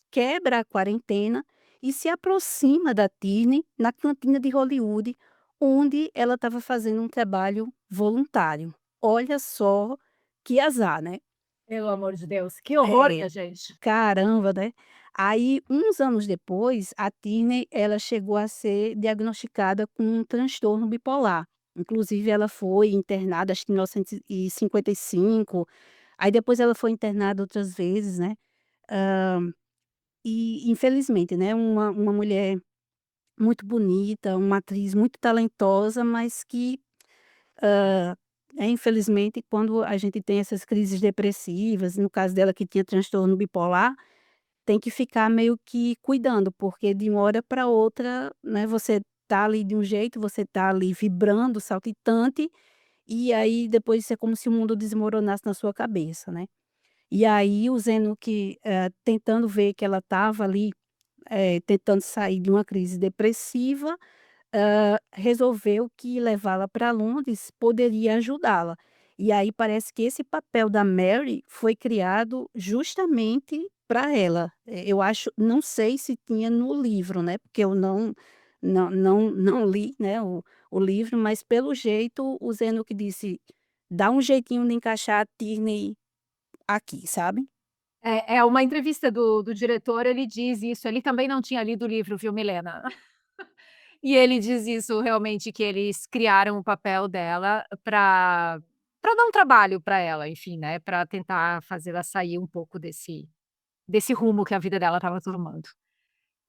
quebra a quarentena e se aproxima da Tierney na cantina de Hollywood, onde ela estava fazendo um trabalho voluntário. Olha só que azar, né? Pelo amor de Deus, que horror, É, minha gente. caramba, né? Aí, uns anos depois, a Tierney, ela chegou a ser diagnosticada com um transtorno bipolar. Inclusive, ela foi internada, acho que em 1955. Aí depois ela foi internada outras vezes, né? E infelizmente, né, uma mulher muito bonita, uma atriz muito talentosa, mas que, infelizmente, quando a gente tem essas crises depressivas, no caso dela que tinha transtorno bipolar, tem que ficar meio que cuidando, porque de uma hora para outra, né, você tá ali de um jeito, você tá ali vibrando, saltitante, e aí depois isso é como se o mundo desmoronasse na sua cabeça, né. E aí o Zanuck, tentando ver que ela estava ali, tentando sair de uma crise depressiva, resolveu que levá-la para Londres poderia ajudá-la. E aí parece que esse papel da Mary foi criado justamente para ela. Eu acho, não sei se tinha no livro, né, porque eu não li, né, o livro, mas pelo jeito o Zanuck disse: "Dá um jeitinho de encaixar a Tierney aqui", sabe. É uma entrevista do diretor, ele diz isso, ele também não tinha lido o livro, viu, Milena? E ele diz isso realmente, que eles criaram o papel dela para dar um trabalho para ela, enfim, né, para tentar fazê-la sair um pouco desse rumo que a vida dela estava tomando.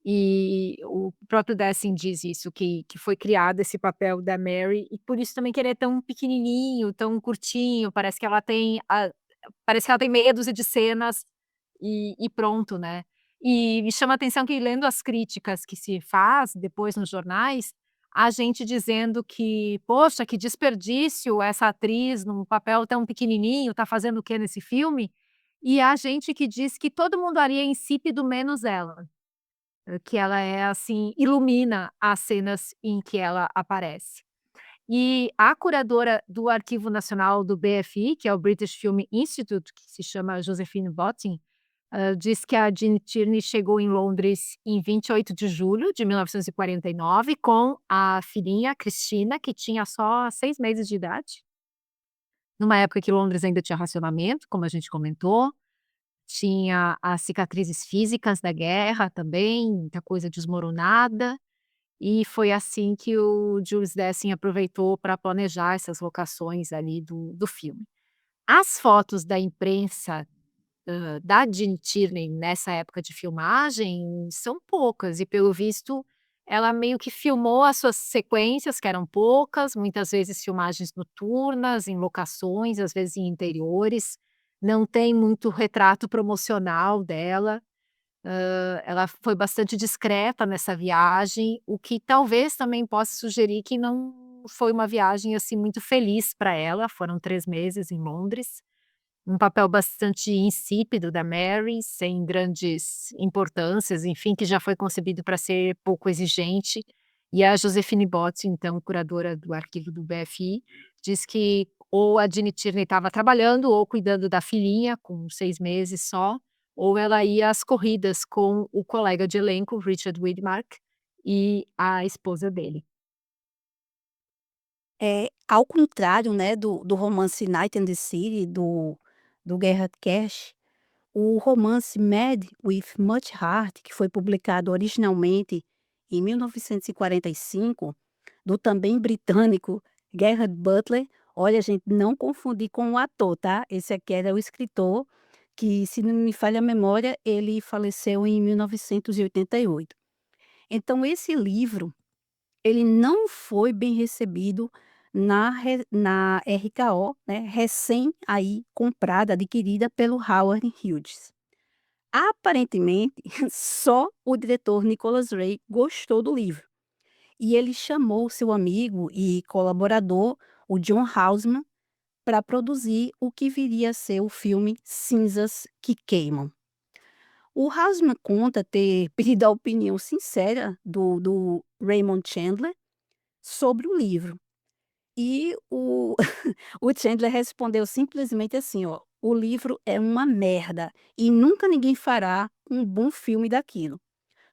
E o próprio Dessing diz isso, que foi criado esse papel da Mary, e por isso também que ele é tão pequenininho, tão curtinho, parece que ela tem meia dúzia de cenas e pronto, né. E me chama a atenção que lendo as críticas que se faz depois nos jornais, a gente dizendo que: "Poxa, que desperdício essa atriz num papel tão pequenininho, tá fazendo o quê nesse filme?" E a gente que diz que todo mundo ali é insípido menos ela. que ela é assim, ilumina as cenas em que ela aparece. E a curadora do Arquivo Nacional do BFI, que é o British Film Institute, que se chama Josephine Botting, diz que a Jean Tierney chegou em Londres em 28 de julho de 1949 com a filhinha Cristina, que tinha só 6 meses de idade, numa época que Londres ainda tinha racionamento, como a gente comentou, tinha as cicatrizes físicas da guerra também, muita coisa desmoronada, e foi assim que o Jules Dessen aproveitou para planejar essas locações ali do filme. As fotos da imprensa, da Jean Tierney nessa época de filmagem são poucas e, pelo visto, ela meio que filmou as suas sequências, que eram poucas, muitas vezes filmagens noturnas, em locações, às vezes em interiores. Não tem muito retrato promocional dela. Ela foi bastante discreta nessa viagem, o que talvez também possa sugerir que não foi uma viagem, assim, muito feliz para ela. Foram 3 meses em Londres. Um papel bastante insípido da Mary, sem grandes importâncias, enfim, que já foi concebido para ser pouco exigente. E a Josephine Bott, então curadora do arquivo do BFI, diz que ou a Jeanne Tierney estava trabalhando ou cuidando da filhinha, com 6 meses só, ou ela ia às corridas com o colega de elenco, Richard Widmark, e a esposa dele. Ao contrário, né, do romance Night in the City, do Gerhard Kersch, o romance Mad with Much Heart, que foi publicado originalmente em 1945, do também britânico Gerhard Butler. Olha, gente, não confundir com o ator, tá? Esse aqui era o escritor que, se não me falha a memória, ele faleceu em 1988. Então esse livro, ele não foi bem recebido na RKO, né, recém aí comprada, adquirida pelo Howard Hughes. Aparentemente, só o diretor Nicholas Ray gostou do livro, e ele chamou seu amigo e colaborador, o John Houseman, para produzir o que viria a ser o filme Cinzas que Queimam. O Houseman conta ter pedido a opinião sincera do Raymond Chandler sobre o livro. E o o Chandler respondeu simplesmente assim, ó: "O livro é uma merda e nunca ninguém fará um bom filme daquilo".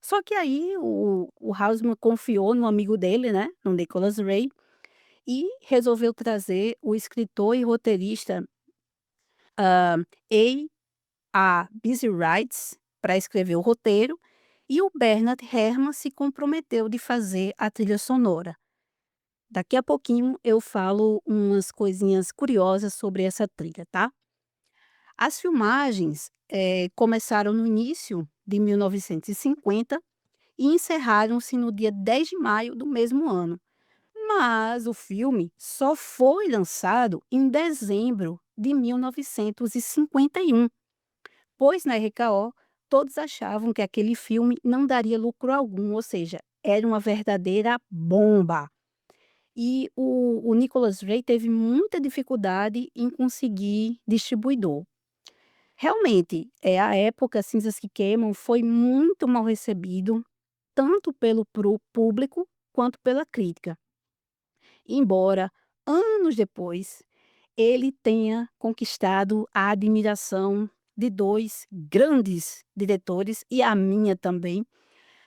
Só que aí o Houseman confiou no amigo dele, né, no Nicholas Ray, e resolveu trazer o escritor e roteirista, A. Busy Writes, para escrever o roteiro, e o Bernard Herrmann se comprometeu de fazer a trilha sonora. Daqui a pouquinho eu falo umas coisinhas curiosas sobre essa trilha, tá? As filmagens, começaram no início de 1950 e encerraram-se no dia 10 de maio do mesmo ano. Mas o filme só foi lançado em dezembro de 1951, pois na RKO todos achavam que aquele filme não daria lucro algum, ou seja, era uma verdadeira bomba. E o Nicholas Ray teve muita dificuldade em conseguir distribuidor. Realmente, a época Cinzas que Queimam foi muito mal recebido, tanto pelo público quanto pela crítica. Embora, anos depois, ele tenha conquistado a admiração de 2 grandes diretores, e a minha também,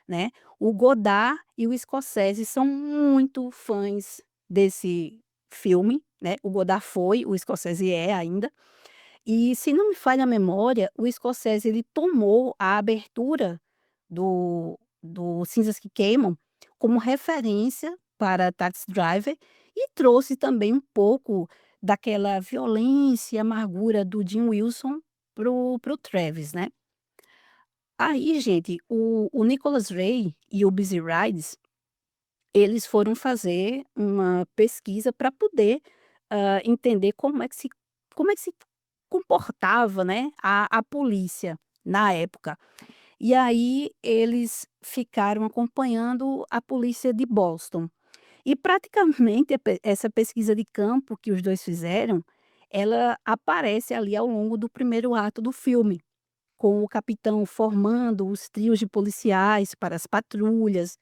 né. O Godard e o Scorsese são muito fãs desse filme, né. O Godard foi, o Scorsese é ainda. E, se não me falha a memória, o Scorsese ele tomou a abertura do Cinzas que Queimam como referência para Taxi Driver, e trouxe também um pouco daquela violência e amargura do Jim Wilson pro Travis, né. Aí, gente, o Nicholas Ray e o Busy Rides, eles foram fazer uma pesquisa para poder, entender como é que se comportava, né, a polícia na época. E aí eles ficaram acompanhando a polícia de Boston. E praticamente essa pesquisa de campo que os 2 fizeram, ela aparece ali ao longo do primeiro ato do filme. com o capitão formando os trios de policiais para as patrulhas,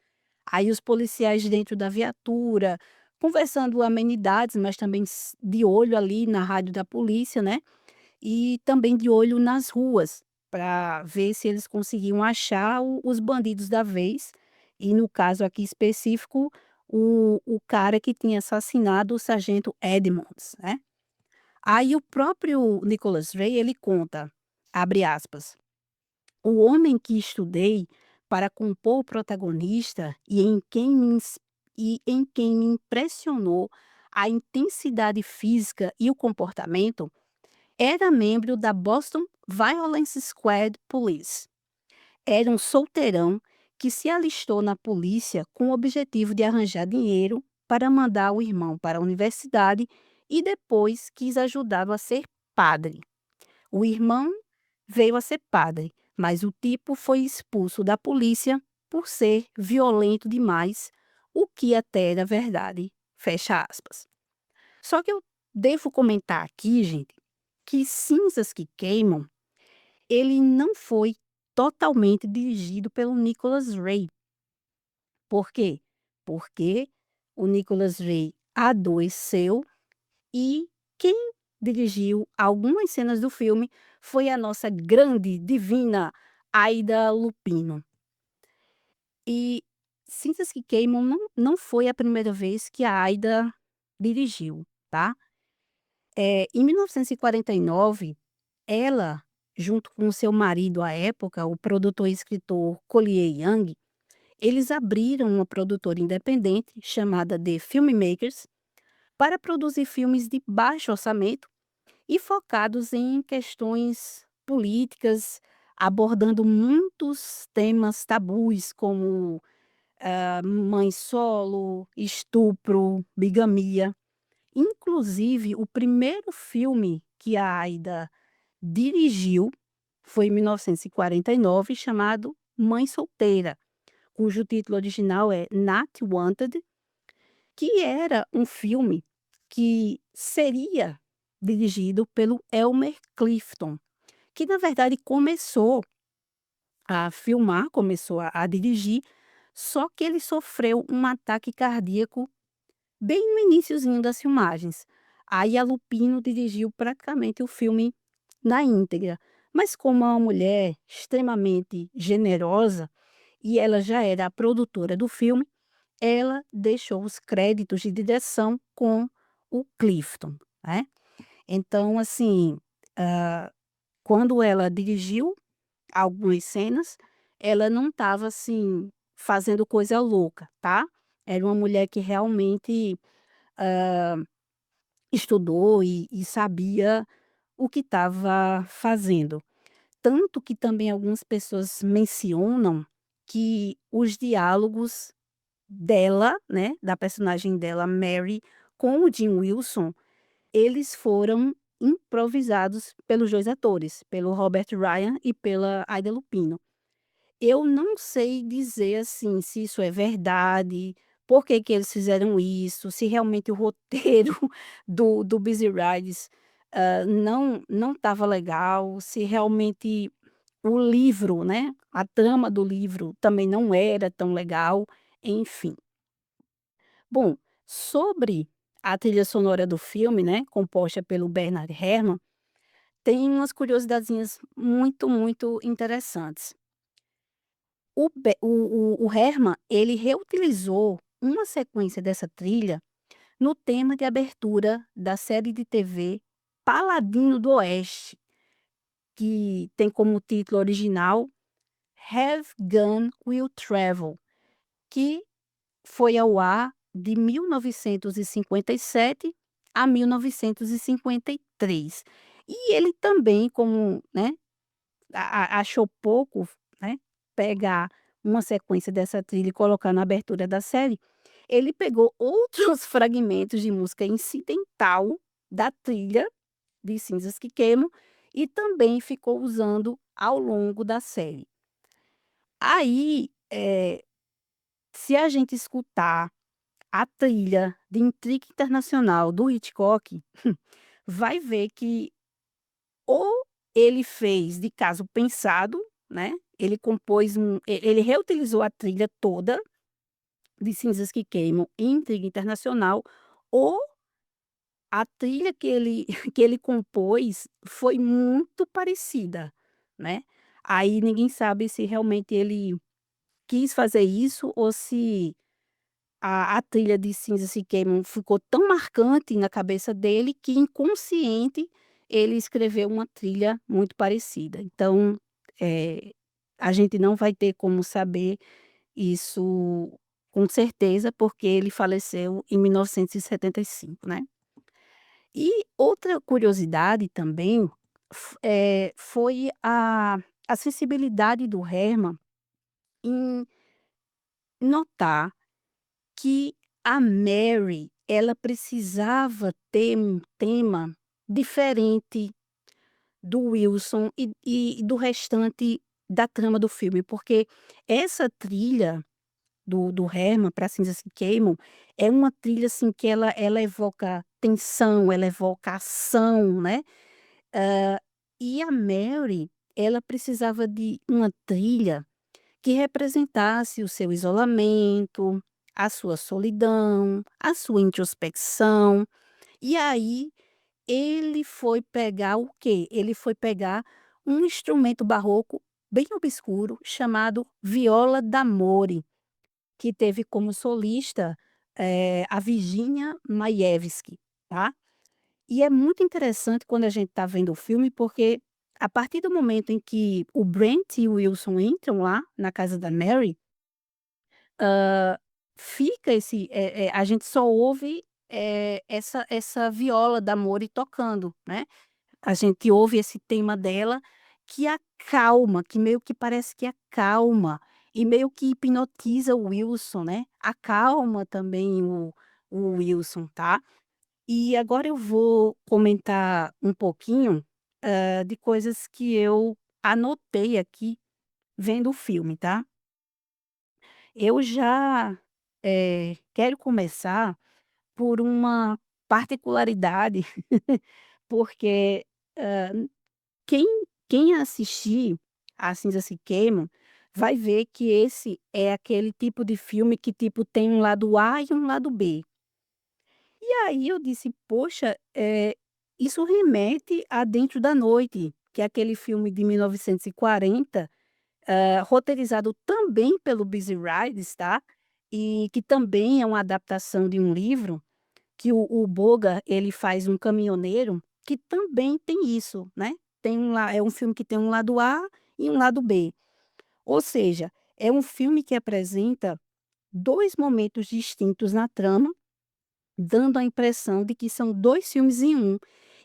aí os policiais dentro da viatura, conversando amenidades, mas também de olho ali na rádio da polícia, né? E também de olho nas ruas, para ver se eles conseguiam achar os bandidos da vez, e no caso aqui específico, o cara que tinha assassinado o sargento Edmonds, né. Aí o próprio Nicholas Ray, ele conta, abre aspas: "O homem que estudei para compor o protagonista e em quem me impressionou a intensidade física e o comportamento era membro da Boston Violence Squad Police. Era um solteirão que se alistou na polícia com o objetivo de arranjar dinheiro para mandar o irmão para a universidade e depois quis ajudá-lo a ser padre. O irmão veio a ser padre, mas o tipo foi expulso da polícia por ser violento demais, o que até era verdade." Fecha aspas. Só que eu devo comentar aqui, gente, que Cinzas que Queimam, ele não foi totalmente dirigido pelo Nicholas Ray. Por quê? Porque o Nicholas Ray adoeceu e quem dirigiu algumas cenas do filme foi a nossa grande, divina Aida Lupino. E Cinzas que Queimam não foi a primeira vez que a Aida dirigiu, tá? Em 1949, ela, junto com seu marido à época, o produtor e escritor Collier Young, eles abriram uma produtora independente chamada The Filmmakers para produzir filmes de baixo orçamento e focados em questões políticas, abordando muitos temas tabus como mãe solo, estupro, bigamia. Inclusive, o primeiro filme que a Aida dirigiu foi em 1949, chamado Mãe Solteira, cujo título original é Not Wanted, que era um filme que seria dirigido pelo Elmer Clifton, que na verdade começou a filmar, começou a dirigir, só que ele sofreu um ataque cardíaco bem no iniciozinho das filmagens. Aí a Lupino dirigiu praticamente o filme na íntegra, mas como é uma mulher extremamente generosa e ela já era a produtora do filme, ela deixou os créditos de direção com o Clifton, né. Então assim, quando ela dirigiu algumas cenas, ela não estava, assim, fazendo coisa louca, tá. Era uma mulher que realmente, estudou e sabia o que estava fazendo. Tanto que também algumas pessoas mencionam que os diálogos dela, né, da personagem dela, Mary, com o Jim Wilson, eles foram improvisados pelos 2 atores, pelo Robert Ryan e pela Ida Lupino. Eu não sei dizer, assim, se isso é verdade, por que que eles fizeram isso, se realmente o roteiro do Busy Rides, não estava legal, se realmente o livro, né, a trama do livro também não era tão legal, enfim. Bom, sobre a trilha sonora do filme, né, composta pelo Bernard Herrmann, tem umas curiosidadezinhas muito, muito interessantes. O Herrmann, ele reutilizou uma sequência dessa trilha no tema de abertura da série de TV Paladino do Oeste, que tem como título original Have Gun Will Travel, que foi ao ar de 1957 a 1953. E ele também, como, né, achou pouco, né, pegar uma sequência dessa trilha e colocar na abertura da série, ele pegou outros fragmentos de música incidental da trilha de Cinzas que Queimam e também ficou usando ao longo da série. Aí, se a gente escutar a trilha de Intriga Internacional do Hitchcock, vai ver que ou ele fez de caso pensado, né, ele compôs ele reutilizou a trilha toda de Cinzas que Queimam e Intriga Internacional, ou a trilha que ele que ele compôs foi muito parecida, né. Aí ninguém sabe se realmente ele quis fazer isso ou se a trilha de Cinzas se Queimam ficou tão marcante na cabeça dele que inconsciente ele escreveu uma trilha muito parecida. Então, eh, a gente não vai ter como saber isso com certeza, porque ele faleceu em 1975, né. E outra curiosidade também foi a sensibilidade do Herman em notar que a Mary, ela precisava ter um tema diferente do Wilson e do restante da trama do filme, porque essa trilha do Herman para Cinzas que Queimam é uma trilha, assim, que ela evoca tensão, ela evoca ação, né. Hã, e a Mary, ela precisava de uma trilha que representasse o seu isolamento, a sua solidão, a sua introspecção. E aí, ele foi pegar o quê? Ele foi pegar um instrumento barroco bem obscuro chamado viola d'amore, que teve como solista, a Virginia Maevsky, tá. E é muito interessante quando a gente está vendo o filme, porque a partir do momento em que o Brent e o Wilson entram lá na casa da Mary, hã, fica a gente só ouve, essa viola da Mori tocando, né. A gente ouve esse tema dela que acalma, que meio que parece que acalma e meio que hipnotiza o Wilson, né, acalma também o Wilson, tá. E agora eu vou comentar um pouquinho, de coisas que eu anotei aqui vendo o filme, tá. Eu já, quero começar por uma particularidade, porque, quem assistir A Cinzas se Queimam, vai ver que esse é aquele tipo de filme que, tipo, tem um lado A e um lado B. E aí eu disse: "Poxa, isso remete a Dentro da Noite", que é aquele filme de 1940, roteirizado também pelo Busy Rides, tá, e que também é uma adaptação de um livro, que o Boga, ele faz um caminhoneiro, que também tem isso, né, é um filme que tem um lado A e um lado B. Ou seja, é um filme que apresenta 2 momentos distintos na trama, dando a impressão de que são 2 filmes em um.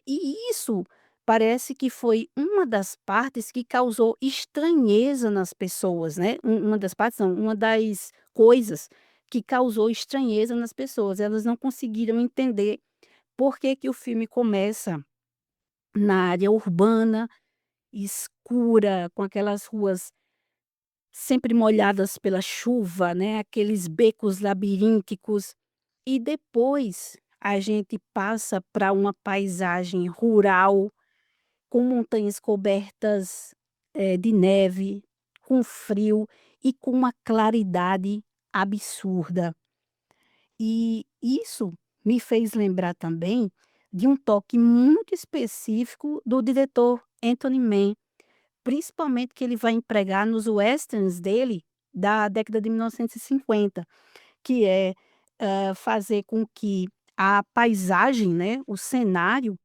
E isso parece que foi uma das partes que causou estranheza nas pessoas, né, uma das partes não, uma das coisas que causou estranheza nas pessoas, elas não conseguiram entender por que que o filme começa na área urbana, escura, com aquelas ruas sempre molhadas pela chuva, né, aqueles becos labirínticos, e depois a gente passa para uma paisagem rural, com montanhas cobertas, de neve, com frio e com uma claridade absurda. E isso me fez lembrar também de um toque muito específico do diretor Anthony Mann, principalmente que ele vai empregar nos westerns dele da década de 1950, que é, fazer com que a paisagem, né, o cenário,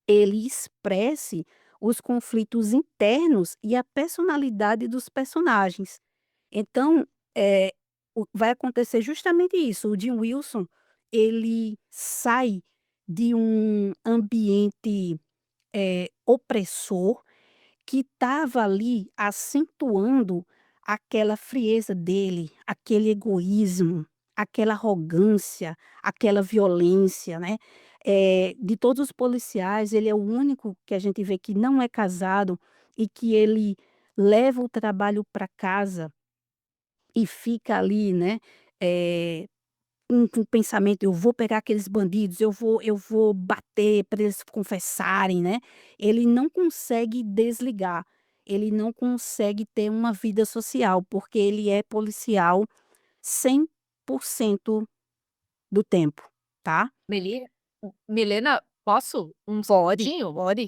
ele expresse os conflitos internos e a personalidade dos personagens. Então, vai acontecer justamente isso, o Jim Wilson, ele sai de um ambiente, opressor, que estava ali acentuando aquela frieza dele, aquele egoísmo, aquela arrogância, aquela violência, né. De todos os policiais, ele é o único que a gente vê que não é casado e que ele leva o trabalho para casa e fica ali, né, eh com o pensamento: "Eu vou pegar aqueles bandidos, eu vou bater para eles confessarem", né. Ele não consegue desligar, ele não consegue ter uma vida social, porque ele é policial 100% do tempo, tá. Meli Milena, posso? Um Pode, segundinho? pode.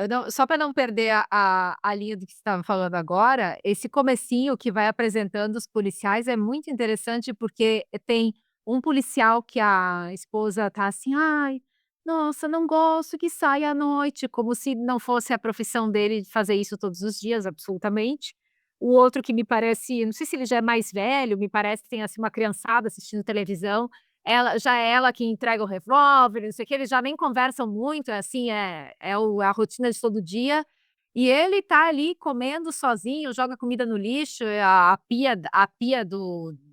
Eu não só para não perder a linha do que você estava falando agora, esse comecinho que vai apresentando os policiais é muito interessante, porque tem um policial que a esposa tá assim: "Ai, nossa, não gosto que saia à noite", como se não fosse a profissão dele fazer isso todos os dias, absolutamente. O outro que me parece, não sei se ele já é mais velho, me parece que tem, assim, uma criançada assistindo televisão, ela que entrega o revólver, não sei o quê, eles já nem conversam muito, é assim, a rotina de todo dia, e ele tá ali comendo sozinho, joga comida no lixo, a pia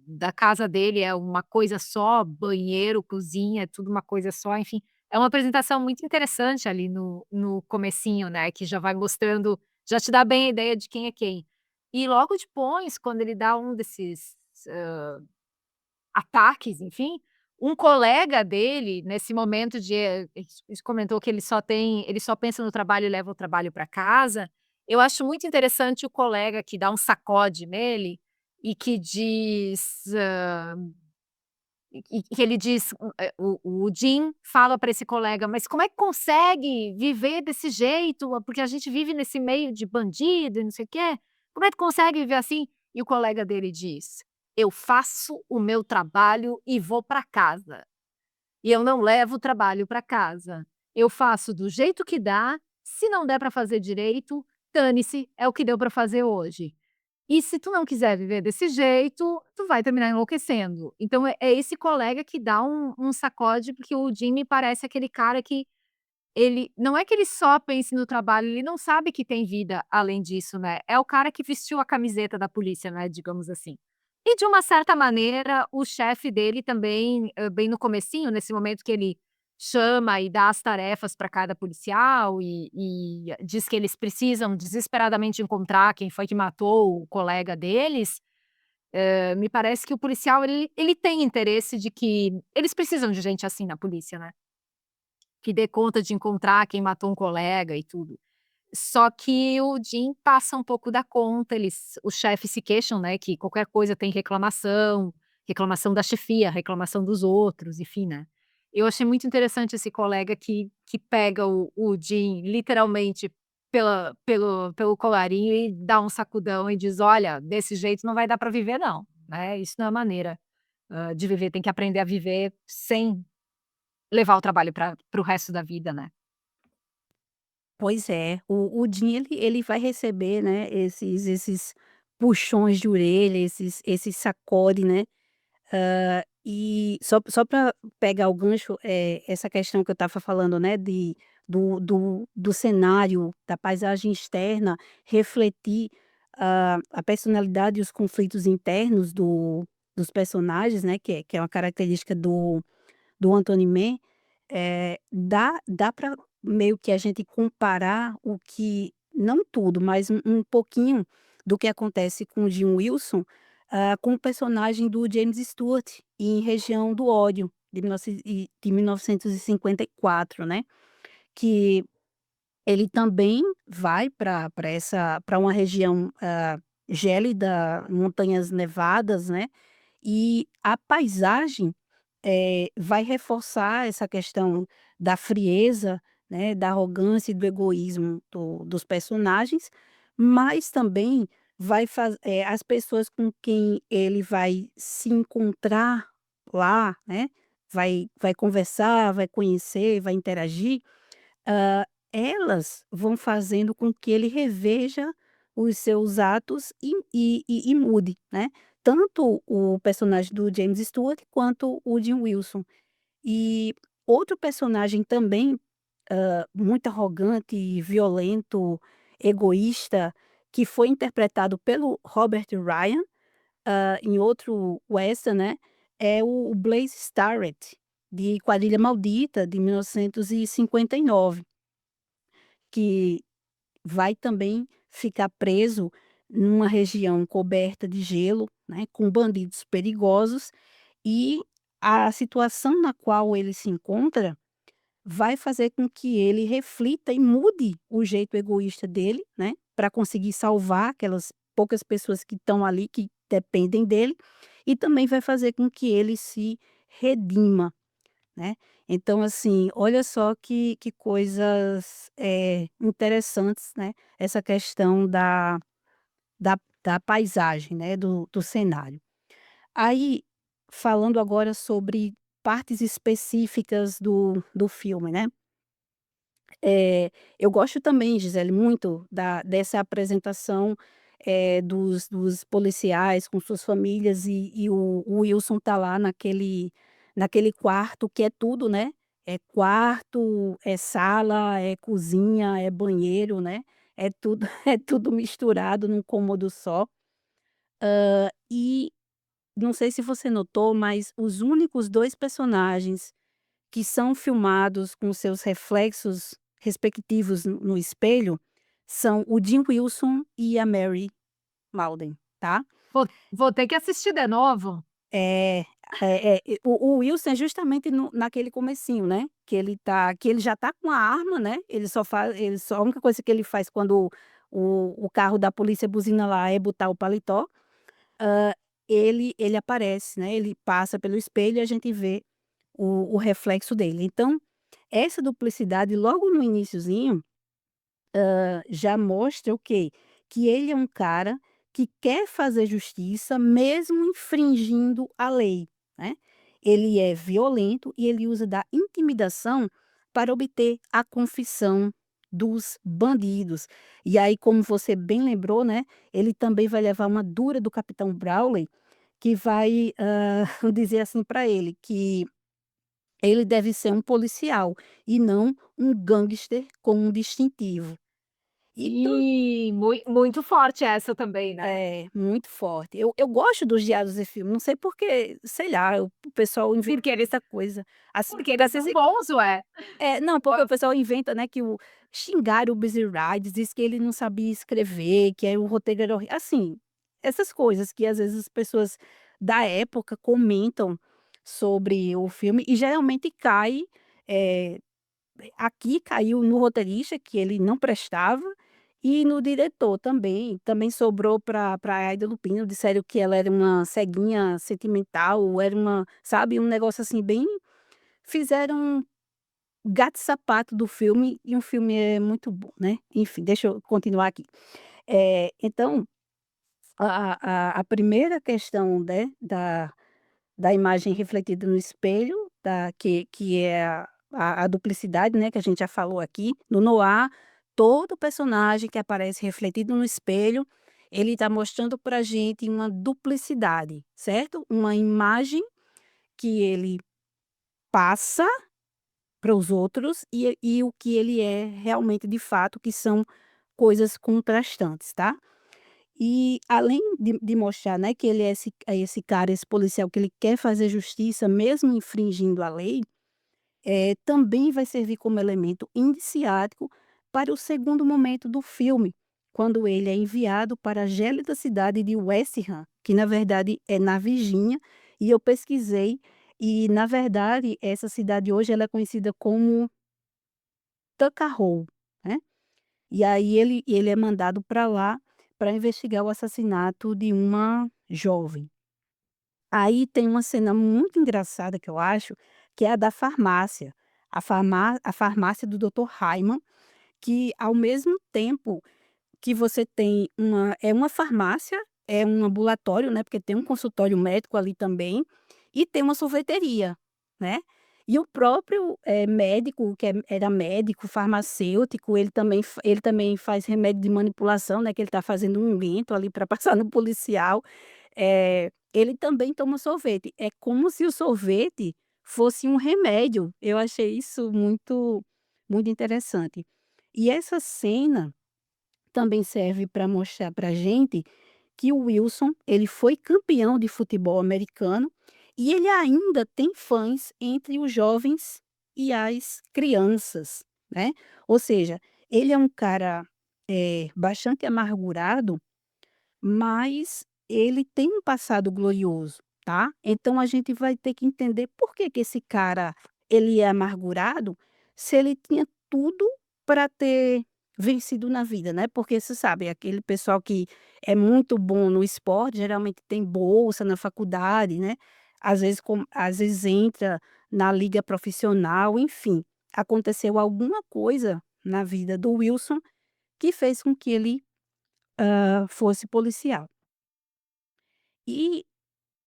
da casa dele é uma coisa só, banheiro, cozinha, é tudo uma coisa só, enfim. É uma apresentação muito interessante ali no comecinho, né, que já vai mostrando, já te dá bem a ideia de quem é quem. E logo depois, quando ele dá um desses, ataques, enfim, um colega dele, nesse momento de ele comentou que ele só pensa no trabalho e leva o trabalho para casa. Eu acho muito interessante o colega que dá um sacode nele e que diz, que ele diz, o Jim fala para esse colega: "Mas como é que consegue viver desse jeito? Porque a gente vive nesse meio de bandido e não sei o quê. Como é que consegue viver assim?" E o colega dele diz: "Eu faço o meu trabalho e vou para casa. E eu não levo o trabalho para casa. Eu faço do jeito que dá, se não der para fazer direito, dane-se, é o que deu para fazer hoje. E se tu não quiser viver desse jeito, tu vai terminar enlouquecendo." Então é esse colega que dá um sacode, porque o Jim me parece aquele cara que ele não é que ele só pense no trabalho, ele não sabe que tem vida além disso, né. É o cara que vestiu a camiseta da polícia, né, digamos assim. E de uma certa maneira, o chefe dele também, bem no comecinho, nesse momento que ele chama e dá as tarefas para cada policial e diz que eles precisam desesperadamente encontrar quem foi que matou o colega deles, me parece que o policial ele tem interesse de que eles precisam de gente assim na polícia, né. Que dê conta de encontrar quem matou um colega e tudo. Só que o Jim passa um pouco da conta, os chefes se queixam, né, que qualquer coisa tem reclamação, reclamação da chefia, reclamação dos outros, enfim, né. Eu achei muito interessante esse colega que pega o Jim literalmente pelo colarinho e dá um sacudão e diz: "Olha, desse jeito não vai dar para viver não, né, isso não é maneira, de viver, tem que aprender a viver sem levar o trabalho para o resto da vida, né." Pois é, o Jim ele vai receber, né, esses puxões de orelha, esses sacode, né, e só para pegar o gancho, essa questão que eu estava falando, né, do cenário, da paisagem externa refletir, a personalidade e os conflitos internos dos personagens, né, que é uma característica do Anthony Mann, dá para meio que a gente comparar o que não tudo, mas um pouquinho do que acontece com o Jim Wilson, com o personagem do James Stewart em Região do Ódio, de 1954, né, que ele também vai para uma região, gélida, montanhas nevadas, né, e a paisagem vai reforçar essa questão da frieza, né, da arrogância e do egoísmo dos personagens, mas também as pessoas com quem ele vai se encontrar lá, né, vai conversar, vai conhecer, vai interagir, hã, elas vão fazendo com que ele reveja os seus atos e mude, né. Tanto o personagem do James Stewart quanto o Jim Wilson. E outro personagem também, muito arrogante, violento, egoísta, que foi interpretado pelo Robert Ryan, em outro western, né, é o Blaze Starrett, de Quadrilha Maldita, de 1959, que vai também ficar preso numa região coberta de gelo, né, com bandidos perigosos, E a situação na qual ele se encontra vai fazer com que ele reflita e mude o jeito egoísta dele, né, para conseguir salvar aquelas poucas pessoas que estão ali, que dependem dele, e também vai fazer com que ele se redima, né. Então, assim, olha só que coisas, interessantes, né, essa questão da paisagem, né, do cenário. Aí, falando agora sobre partes específicas do filme, né. Eu gosto também, Gisele, muito dessa apresentação, dos policiais com suas famílias e o Wilson tá lá naquele quarto que é tudo, né, é quarto, é sala, é cozinha, é banheiro, né, é tudo é tudo misturado num cômodo só. E não sei se você notou, mas os únicos 2 personagens que são filmados com seus reflexos respectivos no espelho, são o Jim Wilson e a Mary Malden, tá. Vou ter que assistir de novo. É, o Wilson é justamente naquele comecinho, né, que ele já tá com a arma, né, ele só a única coisa que ele faz quando o carro da polícia buzina lá é botar o paletó, hã, ele aparece, né, ele passa pelo espelho e a gente vê o reflexo dele. Então, essa duplicidade logo no iniciozinho, já mostra o quê? Que ele é um cara que quer fazer justiça mesmo infringindo a lei, né. Ele é violento e ele usa da intimidação para obter a confissão dos bandidos. E aí, como você bem lembrou, né, ele também vai levar uma dura do capitão Brawley, que vai, dizer assim para ele que ele deve ser um policial e não um gangster com um distintivo. E E muito forte essa também, né. é, muito forte. Eu gosto dos diálogos desse filme, não sei porque, sei lá, o pessoal inventa Porque eles essa coisa, assim, porque eles às vezes são bons, ué. não, porque o pessoal inventa, né, que o xingaram o Busy Rides, diz que ele não sabia escrever, que aí o roteiro era assim, essas coisas que às vezes as pessoas da época comentam sobre o filme e geralmente cai, eh aqui caiu no roteirista, que ele não prestava, e no diretor também sobrou para a Aida Lupino, disseram que ela era uma ceguinha sentimental, era uma sabe, um negócio assim bem fizeram gato e sapato do filme, e um filme é muito bom, né. Enfim, deixa eu continuar aqui. Então, a primeira questão, né, da imagem refletida no espelho, que é a duplicidade, né, que a gente já falou aqui. No noir, todo personagem que aparece refletido no espelho, ele está mostrando pra gente uma duplicidade, certo? Uma imagem que ele passa para os outros e o que ele é realmente de fato, que são coisas contrastantes, tá? E além de mostrar, né, que ele é esse cara, esse policial que ele quer fazer justiça mesmo infringindo a lei, também vai servir como elemento indiciático para o segundo momento do filme, quando ele é enviado para a gélida cidade de West Ham, que na verdade é na Virgínia, e eu pesquisei, e na verdade essa cidade hoje ela é conhecida como Tuckahoe, né. E aí ele é mandado para lá para investigar o assassinato de uma jovem. Aí tem uma cena muito engraçada que eu acho, que é a da farmácia. A farmácia do Dr. Hyman, que ao mesmo tempo que você tem uma farmácia, é um ambulatório, né, porque tem um consultório médico ali também, e tem uma sorveteria, né. E o próprio, médico, que era médico, farmacêutico, ele também faz remédio de manipulação, né, que ele está fazendo um unguento ali para passar no policial, ele também toma sorvete. É como se o sorvete fosse um remédio. Eu achei isso muito interessante. E essa cena também serve para mostrar pra gente que o Wilson, ele foi campeão de futebol americano e ele ainda tem fãs entre os jovens e as crianças, né. Ou seja, ele é um cara, bastante amargurado, mas ele tem um passado glorioso, tá. Então a gente vai ter que entender por que que esse cara, ele é amargurado, se ele tinha tudo para ter vencido na vida, né, porque você sabe, aquele pessoal que é muito bom no esporte, geralmente tem bolsa na faculdade, né, às vezes entra na liga profissional, enfim. Aconteceu alguma coisa na vida do Wilson que fez com que ele, fosse policial. E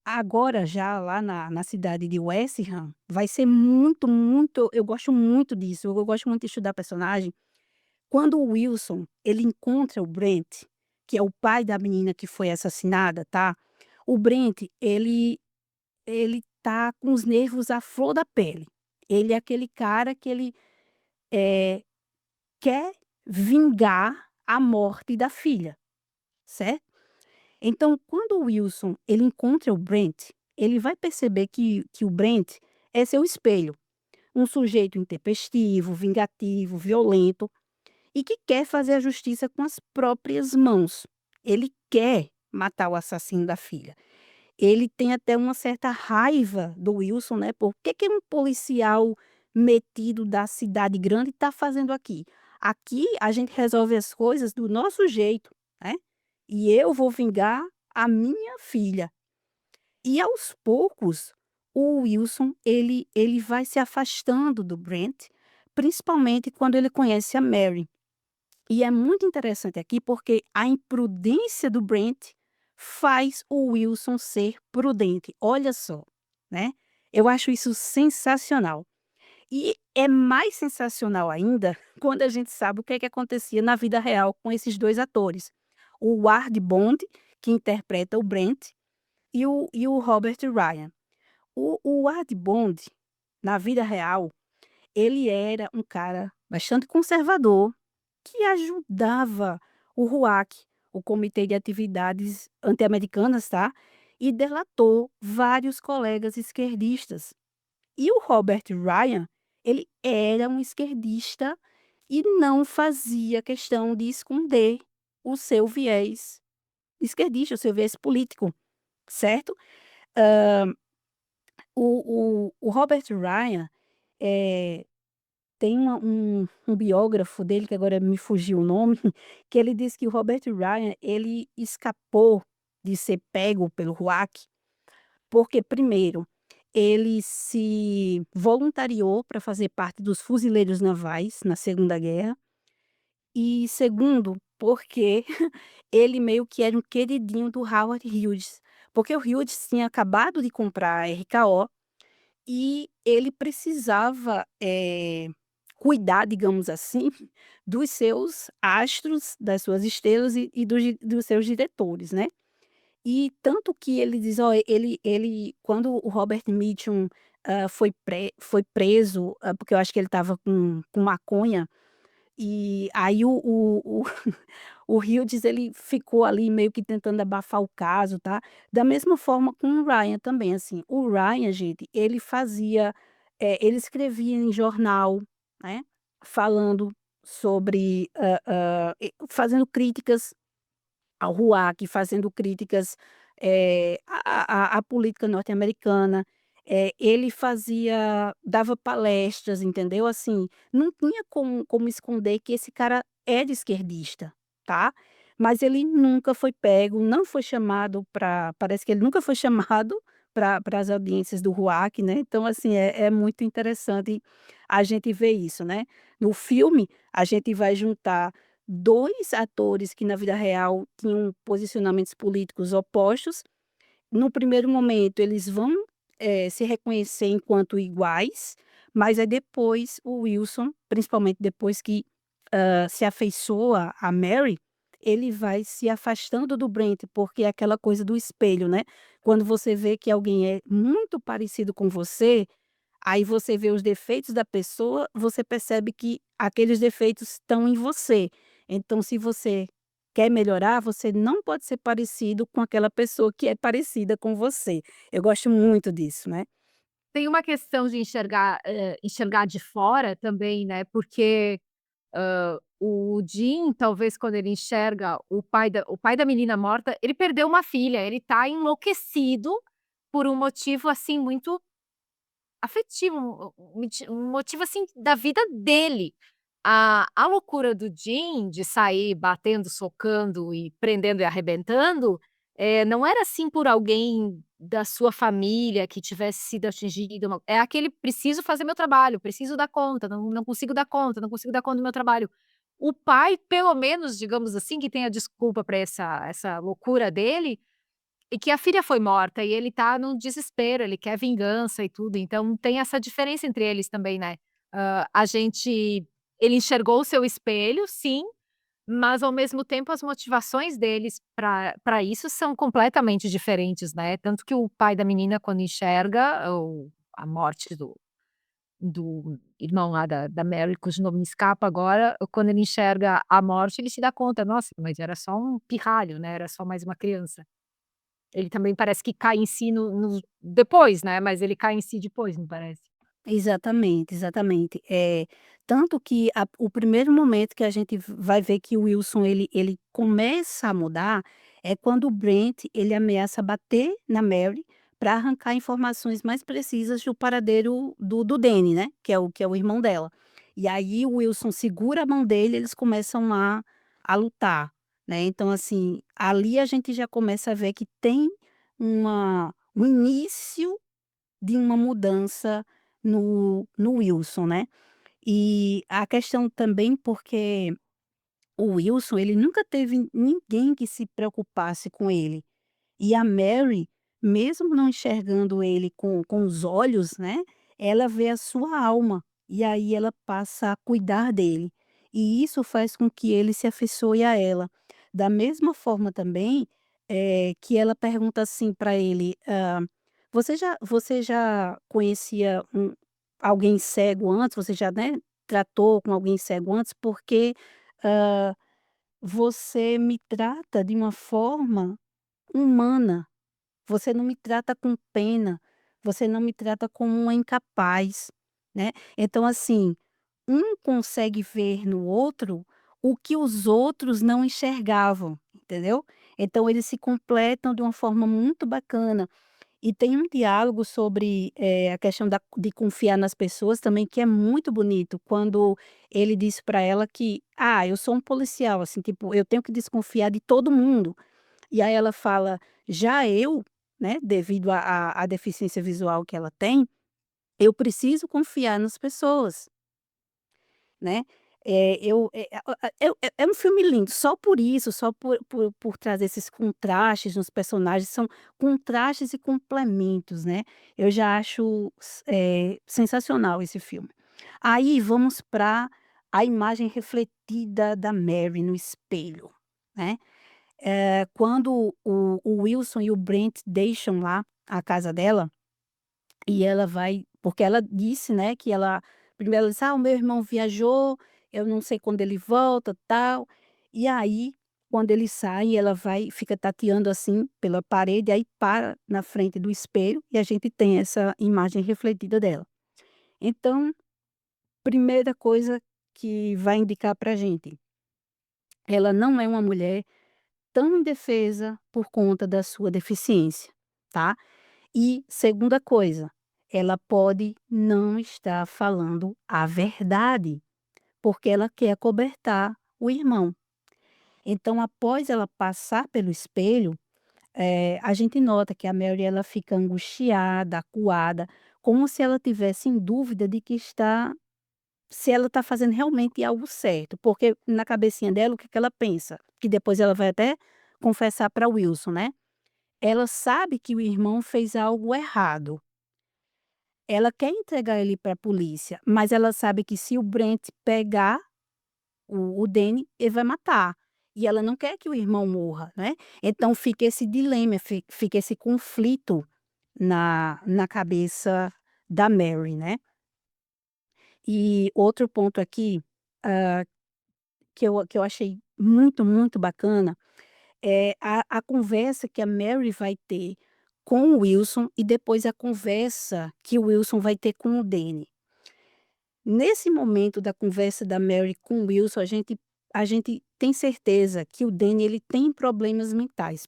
agora já lá na cidade de West Ham, vai ser muito, muito eu gosto muito disso, eu gosto muito de estudar personagem. Quando o Wilson, ele encontra o Brent, que é o pai da menina que foi assassinada, tá, o Brent, ele tá com os nervos à flor da pele. Ele é aquele cara que ele, eh, quer vingar a morte da filha, certo? Então, quando o Wilson ele encontra o Brent, ele vai perceber que o Brent é seu espelho, um sujeito intempestivo, vingativo, violento e que quer fazer a justiça com as próprias mãos. Ele quer matar o assassino da filha. Ele tem até uma certa raiva do Wilson, né, por que um policial metido da cidade grande está fazendo aqui? Aqui a gente resolve as coisas do nosso jeito, né, e eu vou vingar a minha filha. E aos poucos, o Wilson ele vai se afastando do Brent, principalmente quando ele conhece a Mary. E é muito interessante aqui, porque a imprudência do Brent faz o Wilson ser prudente. Olha só, né. Eu acho isso sensacional. E é mais sensacional ainda quando a gente sabe o que é que acontecia na vida real com esses 2 atores. O Ward Bond, que interpreta o Brent, e o Robert Ryan. O Ward Bond, na vida real, ele era um cara bastante conservador, que ajudava o RUAC, o Comitê de Atividades Anti-Americanas, tá, e delatou vários colegas esquerdistas. E o Robert Ryan, ele era um esquerdista e não fazia questão de esconder o seu viés esquerdista, o seu viés político, certo? Hã, o Robert Ryan, eh tem um biógrafo dele, que agora me fugiu o nome, que ele diz que o Robert Ryan, ele escapou de ser pego pelo RUAC, porque primeiro, ele se voluntariou para fazer parte dos fuzileiros navais na Segunda Guerra, e segundo, porque ele meio que era um queridinho do Howard Hughes, porque o Hughes tinha acabado de comprar a RKO e ele precisava, cuidar, digamos assim, dos seus astros, das suas estrelas e dos seus diretores, né. E tanto que ele diz: "Ó, ele quando o Robert Mitchum, foi preso, porque eu acho que ele estava com maconha, e aí o o Hughes ele ficou ali meio que tentando abafar o caso, tá. Da mesma forma com o Ryan também, assim, o Ryan gente, ele fazia, ele escrevia em jornal, né, falando sobre, fazendo críticas ao RUAC, fazendo críticas, à política norte-americana, ele dava palestras, entendeu, assim, não tinha como esconder que esse cara é de esquerdista, tá, mas ele nunca foi pego, não foi chamado para parece que ele nunca foi chamado para as audiências do RUAC, né, então assim, é muito interessante a gente ver isso, né. No filme, a gente vai juntar 2 atores que na vida real tinham posicionamentos políticos opostos. No primeiro momento eles vão, se reconhecer enquanto iguais, mas aí depois o Wilson, principalmente depois que, se afeiçoa a Mary, ele vai se afastando do Brent, porque é aquela coisa do espelho, né. Quando você vê que alguém é muito parecido com você, aí você vê os defeitos da pessoa, você percebe que aqueles defeitos estão em você. Então, se você quer melhorar, você não pode ser parecido com aquela pessoa que é parecida com você. Eu gosto muito disso, né. Tem uma questão de enxergar de fora também, né, porque, o Jim, talvez quando ele enxerga o pai da menina morta, ele perdeu uma filha, ele tá enlouquecido, por um motivo, assim, muito afetivo, um motivo, assim, da vida dele. A loucura do Jim de sair batendo, socando e prendendo e arrebentando, não era, assim, por alguém da sua família que tivesse sido atingido, não, é aquele: "Preciso fazer meu trabalho, preciso dar conta, não consigo dar conta, não consigo dar conta do meu trabalho". O pai, pelo menos, digamos assim, que tem a desculpa para essa loucura dele, e que a filha foi morta e ele tá num desespero, ele quer vingança e tudo, então tem essa diferença entre eles também, né. A gente ele enxergou o seu espelho, sim, mas ao mesmo tempo as motivações deles para isso são completamente diferentes, né. Tanto que o pai da menina quando enxerga a morte do irmão lá da Mary, cujo nome me escapa agora, quando ele enxerga a morte ele se dá conta: "Nossa, mas era só um pirralho, né, era só mais uma criança". Ele também parece que cai em si no depois, né, mas ele cai em si depois, não parece? Exatamente, exatamente. Tanto que o primeiro momento que a gente vai ver que o Wilson ele começa a mudar, é quando o Brent ele ameaça bater na Mary para arrancar informações mais precisas do paradeiro do Danny, né, que é o irmão dela. E aí o Wilson segura a mão dele, eles começam a lutar, né. Então assim, ali a gente já começa a ver que tem um início de uma mudança no Wilson, né. E a questão também porque o Wilson, ele nunca teve ninguém que se preocupasse com ele. E a Mary, mesmo não enxergando ele com os olhos, né, ela vê a sua alma, e aí ela passa a cuidar dele. E isso faz com que ele se afeiçoe a ela. Da mesma forma também, que ela pergunta assim para ele, "Você já conhecia alguém cego antes? Você já, né, tratou com alguém cego antes? Porque, hã, você me trata de uma forma humana". Você não me trata com pena, você não me trata como uma incapaz, né. Então assim, um consegue ver no outro o que os outros não enxergavam, entendeu. Então eles se completam de uma forma muito bacana. E tem um diálogo sobre, a questão de confiar nas pessoas também que é muito bonito, quando ele disse para ela que: "Ah, eu sou um policial, assim, tipo, eu tenho que desconfiar de todo mundo". E aí ela fala: "Já eu, né, devido à deficiência visual que ela tem, eu preciso confiar nas pessoas", né. É um filme lindo, só por isso, só por trazer esses contrastes nos personagens, são contrastes e complementos, né. Eu já acho sensacional esse filme. Aí vamos para a imagem refletida da Mary no espelho, né. Quando o Wilson e o Brent deixam lá a casa dela, e ela vai porque ela disse, né, que ela primeiro ela disse: "Ah, o meu irmão viajou, eu não sei quando ele volta, tal". E aí, quando ele sai, ela vai fica tateando, assim, pela parede, aí para na frente do espelho e a gente tem essa imagem refletida dela. Então, primeira coisa que vai indicar pra gente, ela não é uma mulher tão indefesa por conta da sua deficiência, tá. E segunda coisa, ela pode não estar falando a verdade, porque ela quer acobertar o irmão. Então após ela passar pelo espelho, a gente nota que a Mary ela fica angustiada, acuada, como se ela tivesse em dúvida de que está se ela está fazendo realmente algo certo, porque na cabecinha dela o que que ela pensa? Que depois ela vai até confessar para Wilson, né. Ela sabe que o irmão fez algo errado. Ela quer entregar ele para a polícia, mas ela sabe que se o Brent pegar o Danny, ele vai matar. E ela não quer que o irmão morra, né. Então fica esse dilema, fica esse conflito na cabeça da Mary, né. E outro ponto aqui, hã, que eu achei muito, muito bacana, é a conversa que a Mary vai ter com o Wilson e depois a conversa que o Wilson vai ter com o Danny. Nesse momento da conversa da Mary com o Wilson, a gente tem certeza que o Danny ele tem problemas mentais.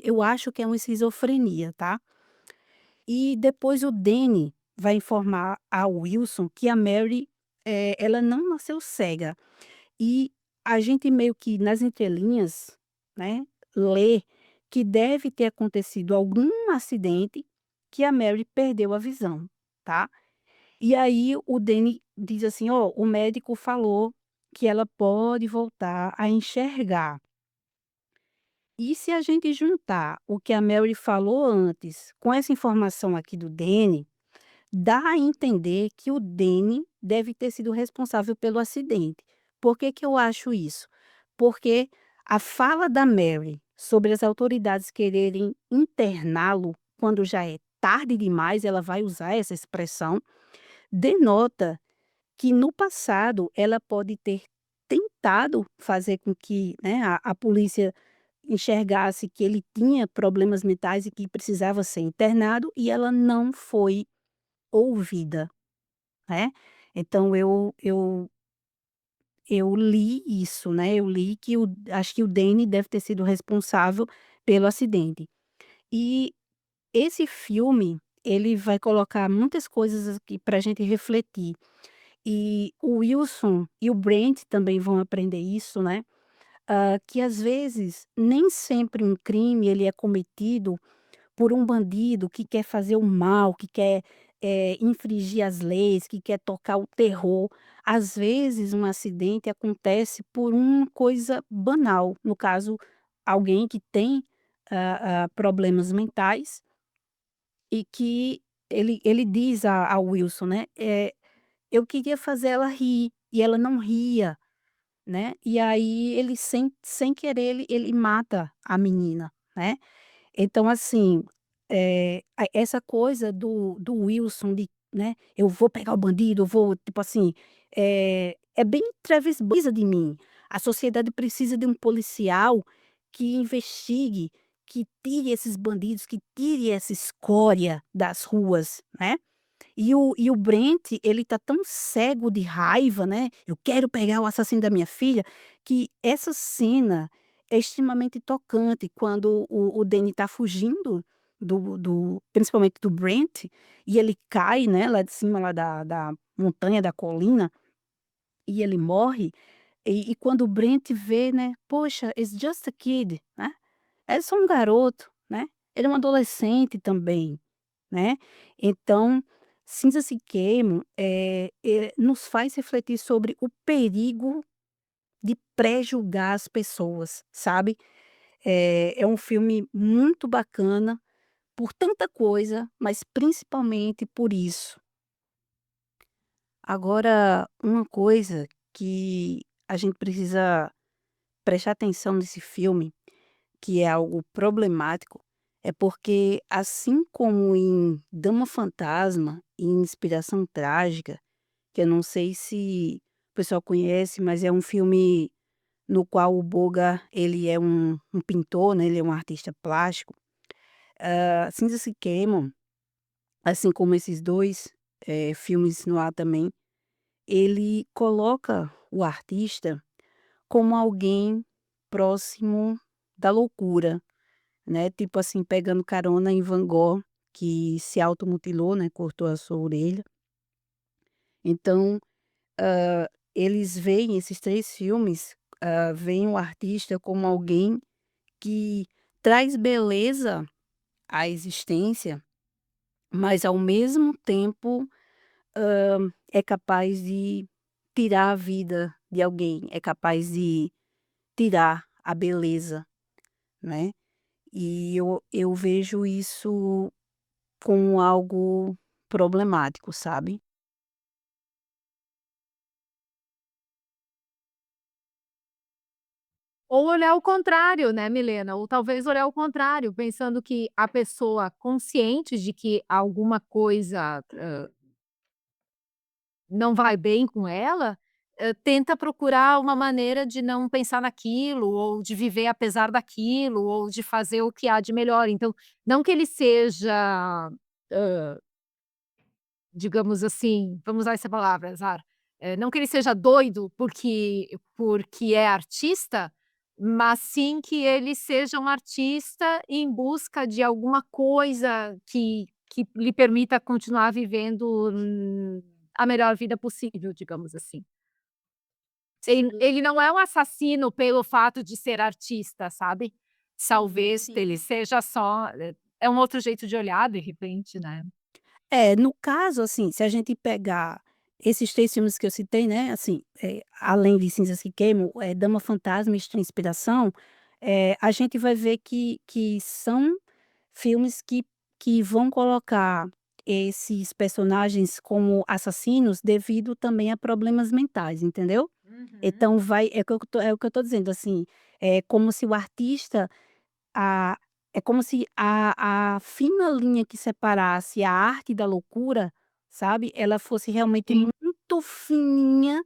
Eu acho que é uma esquizofrenia, tá. E depois o Danny vai informar a Wilson que a Mary, ela não nasceu cega. E a gente meio que nas entrelinhas, né, lê que deve ter acontecido algum acidente que a Mary perdeu a visão, tá. E aí o Danny diz assim: "Ó, o médico falou que ela pode voltar a enxergar". E se a gente juntar o que a Mary falou antes com essa informação aqui do Danny, dá a entender que o Danny deve ter sido responsável pelo acidente. Por que que eu acho isso? Porque a fala da Mary sobre as autoridades quererem interná-lo quando já é tarde demais, ela vai usar essa expressão, denota que no passado ela pode ter tentado fazer com que, né, a polícia enxergasse que ele tinha problemas mentais e que precisava ser internado e ela não foi ouvida, né. Então eu li isso, né, eu li que o acho que o Danny deve ter sido responsável pelo acidente. E esse filme, ele vai colocar muitas coisas aqui para a gente refletir. E o Wilson e o Brent também vão aprender isso, né, que às vezes nem sempre um crime ele é cometido por um bandido que quer fazer o mal, que quer, infringir as leis, que quer tocar o terror. Às vezes, um acidente acontece por uma coisa banal, no caso, alguém que tem, problemas mentais e que ele diz a ao Wilson, né, "Eu queria fazer ela rir", e ela não ria, né, e aí ele sem querer ele mata a menina, né. Então assim, a essa coisa do Wilson de, né, "Eu vou pegar o bandido, eu vou", tipo assim, é bem Travis Brisa de mim. A sociedade precisa de um policial que investigue, que tire esses bandidos, que tire essa escória das ruas, né. E o Brent, ele tá tão cego de raiva, né, "Eu quero pegar o assassino da minha filha", que essa cena é extremamente tocante quando o Danny tá fugindo do principalmente do Brent, e ele cai, né, lá de cima lá da montanha, da colina, e ele morre, e quando o Brent vê, né, "Poxa, it's just a kid", né, é só um garoto, né, ele é um adolescente também. Né, então, Cinzas se queimam, nos faz refletir sobre o perigo de pré-julgar as pessoas, sabe. É um filme muito bacana por tanta coisa, mas principalmente por isso. Agora, uma coisa que a gente precisa prestar atenção nesse filme, que é algo problemático, é porque, assim como em Dama Fantasma e Inspiração Trágica, que eu não sei se o pessoal conhece, mas é um filme no qual o Bogart, ele é um pintor, né, ele é um artista plástico. Cinzas se queimam, assim como esses 2 filmes no ar também, ele coloca o artista como alguém próximo da loucura. Né, tipo assim, pegando carona em Van Gogh, que se automutilou, né, cortou a sua orelha. Então, eles veem esses 3 filmes, veem o artista como alguém que traz beleza à existência, mas ao mesmo tempo, é capaz de tirar a vida de alguém, é capaz de tirar a beleza, né. E eu vejo isso como algo problemático, sabe. Ou olhar o contrário, né, Milena, ou talvez olhar o contrário, pensando que a pessoa consciente de que alguma coisa, não vai bem com ela, tenta procurar uma maneira de não pensar naquilo, ou de viver apesar daquilo, ou de fazer o que há de melhor. Então, não que ele seja, digamos assim, vamos usar essa palavra, azar. Não que ele seja doido porque é artista, mas sim que ele seja um artista em busca de alguma coisa que lhe permita continuar vivendo, a melhor vida possível, digamos assim. Ele não é um assassino pelo fato de ser artista, sabe. Talvez sim. ele seja só é um outro jeito de olhar, de repente, né. É, no caso, assim, se a gente pegar esses 3 filmes que eu citei, né, assim, além de Cinzas que Queimam, Dama Fantasma e Estranha Inspiração, a gente vai ver que são filmes que vão colocar esses personagens como assassinos devido também a problemas mentais, entendeu? Uhum. Então vai é o que eu tô dizendo, assim, é como se o artista a é como se a fina linha que separasse a arte da loucura, sabe, ela fosse realmente Sim. muito fininha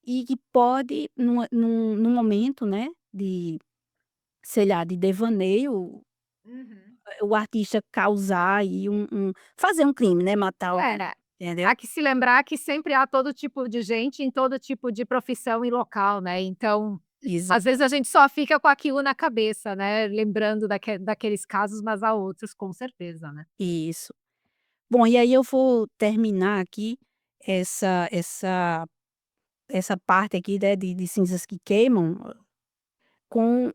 e que pode num momento, né, de, sei lá, de devaneio, Uhum. o artista causar aí fazer um crime, né, matar alguém, É, entendeu? há que se lembrar que sempre há todo tipo de gente em todo tipo de profissão e local, né, então, Exa às vezes a gente só fica com aquilo na cabeça, né, lembrando daqueles casos, mas há outros com certeza, né. Isso. Bom, e aí eu vou terminar aqui essa parte aqui, né, de Cinzas que Queimam, com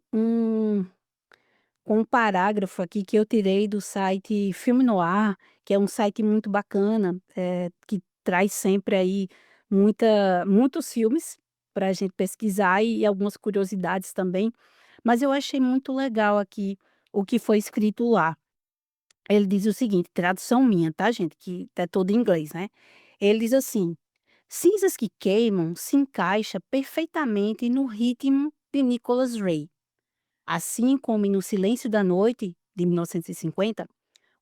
um parágrafo aqui que eu tirei do site Filme Noir, que é um site muito bacana, que traz sempre aí muitos filmes para a gente pesquisar e algumas curiosidades também, mas eu achei muito legal aqui o que foi escrito lá. Ele diz o seguinte, tradução minha, tá gente, que é todo em inglês, né. Ele diz assim: "Cinzas que Queimam se encaixa perfeitamente no ritmo de Nicholas Ray. Assim como em No Silêncio da Noite, de 1950,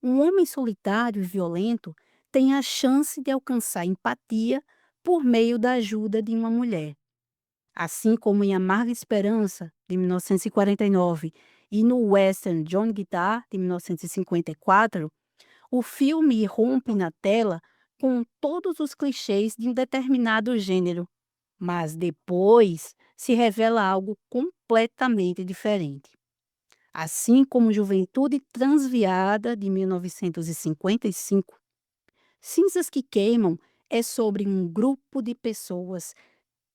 um homem solitário e violento tem a chance de alcançar empatia por meio da ajuda de uma mulher. Assim como em Amarga Esperança, de 1949, e no western John Guitar, de 1954, o filme rompe na tela com todos os clichês de um determinado gênero, mas depois se revela algo completamente diferente. Assim como Juventude Transviada, de 1955, Cinzas que Queimam é sobre um grupo de pessoas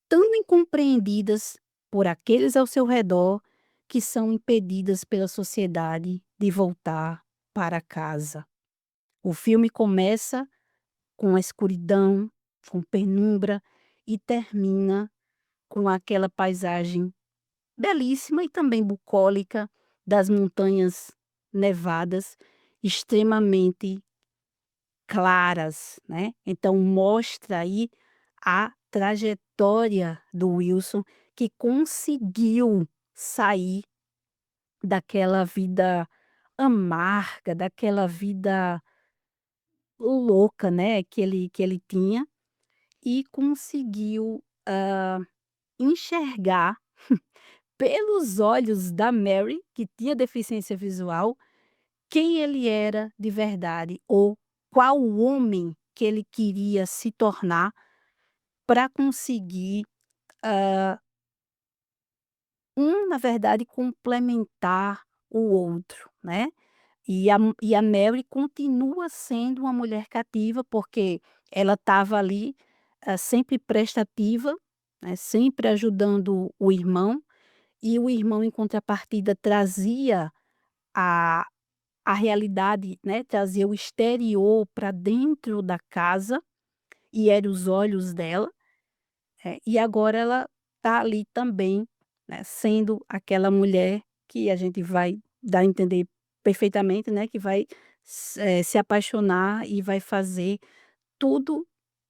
tão incompreendidas por aqueles ao seu redor que são impedidas pela sociedade de voltar para casa. O filme começa com a escuridão, com penumbra e termina com aquela paisagem belíssima e também bucólica das montanhas nevadas, extremamente claras, né. Então mostra aí a trajetória do Wilson, que conseguiu sair daquela vida amarga, daquela vida louca, né, que ele tinha, e conseguiu, enxergar pelos olhos da Mary, que tinha deficiência visual, quem ele era de verdade, ou qual o homem que ele queria se tornar para conseguir, na verdade, complementar o outro, né. E a Mary continua sendo uma mulher cativa, porque ela estava ali, sempre prestativa, né, sempre ajudando o irmão, e o irmão, em contrapartida, trazia a a realidade, né, trazia o exterior para dentro da casa, e era os olhos dela, e agora ela está ali também, né, sendo aquela mulher que a gente vai dar a entender perfeitamente, né, que vai se apaixonar e vai fazer tudo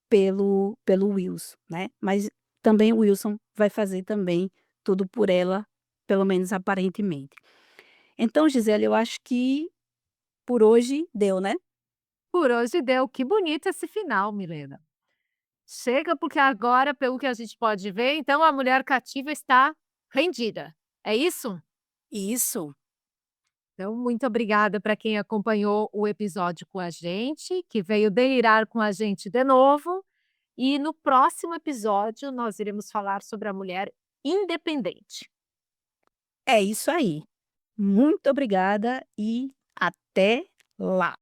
pelo Wilson, né, mas também o Wilson vai fazer também tudo por ela, pelo menos aparentemente. Então, Gisele, eu acho que por hoje deu, né? Por hoje deu. Que bonito esse final, Milena. Chega, porque agora, pelo que a gente pode ver, então a mulher cativa está rendida, é isso? Isso. Então, muito obrigada para quem acompanhou o episódio com a gente, que veio delirar com a gente de novo. E no próximo episódio, nós iremos falar sobre a mulher independente. É isso aí. Muito obrigada e até lá.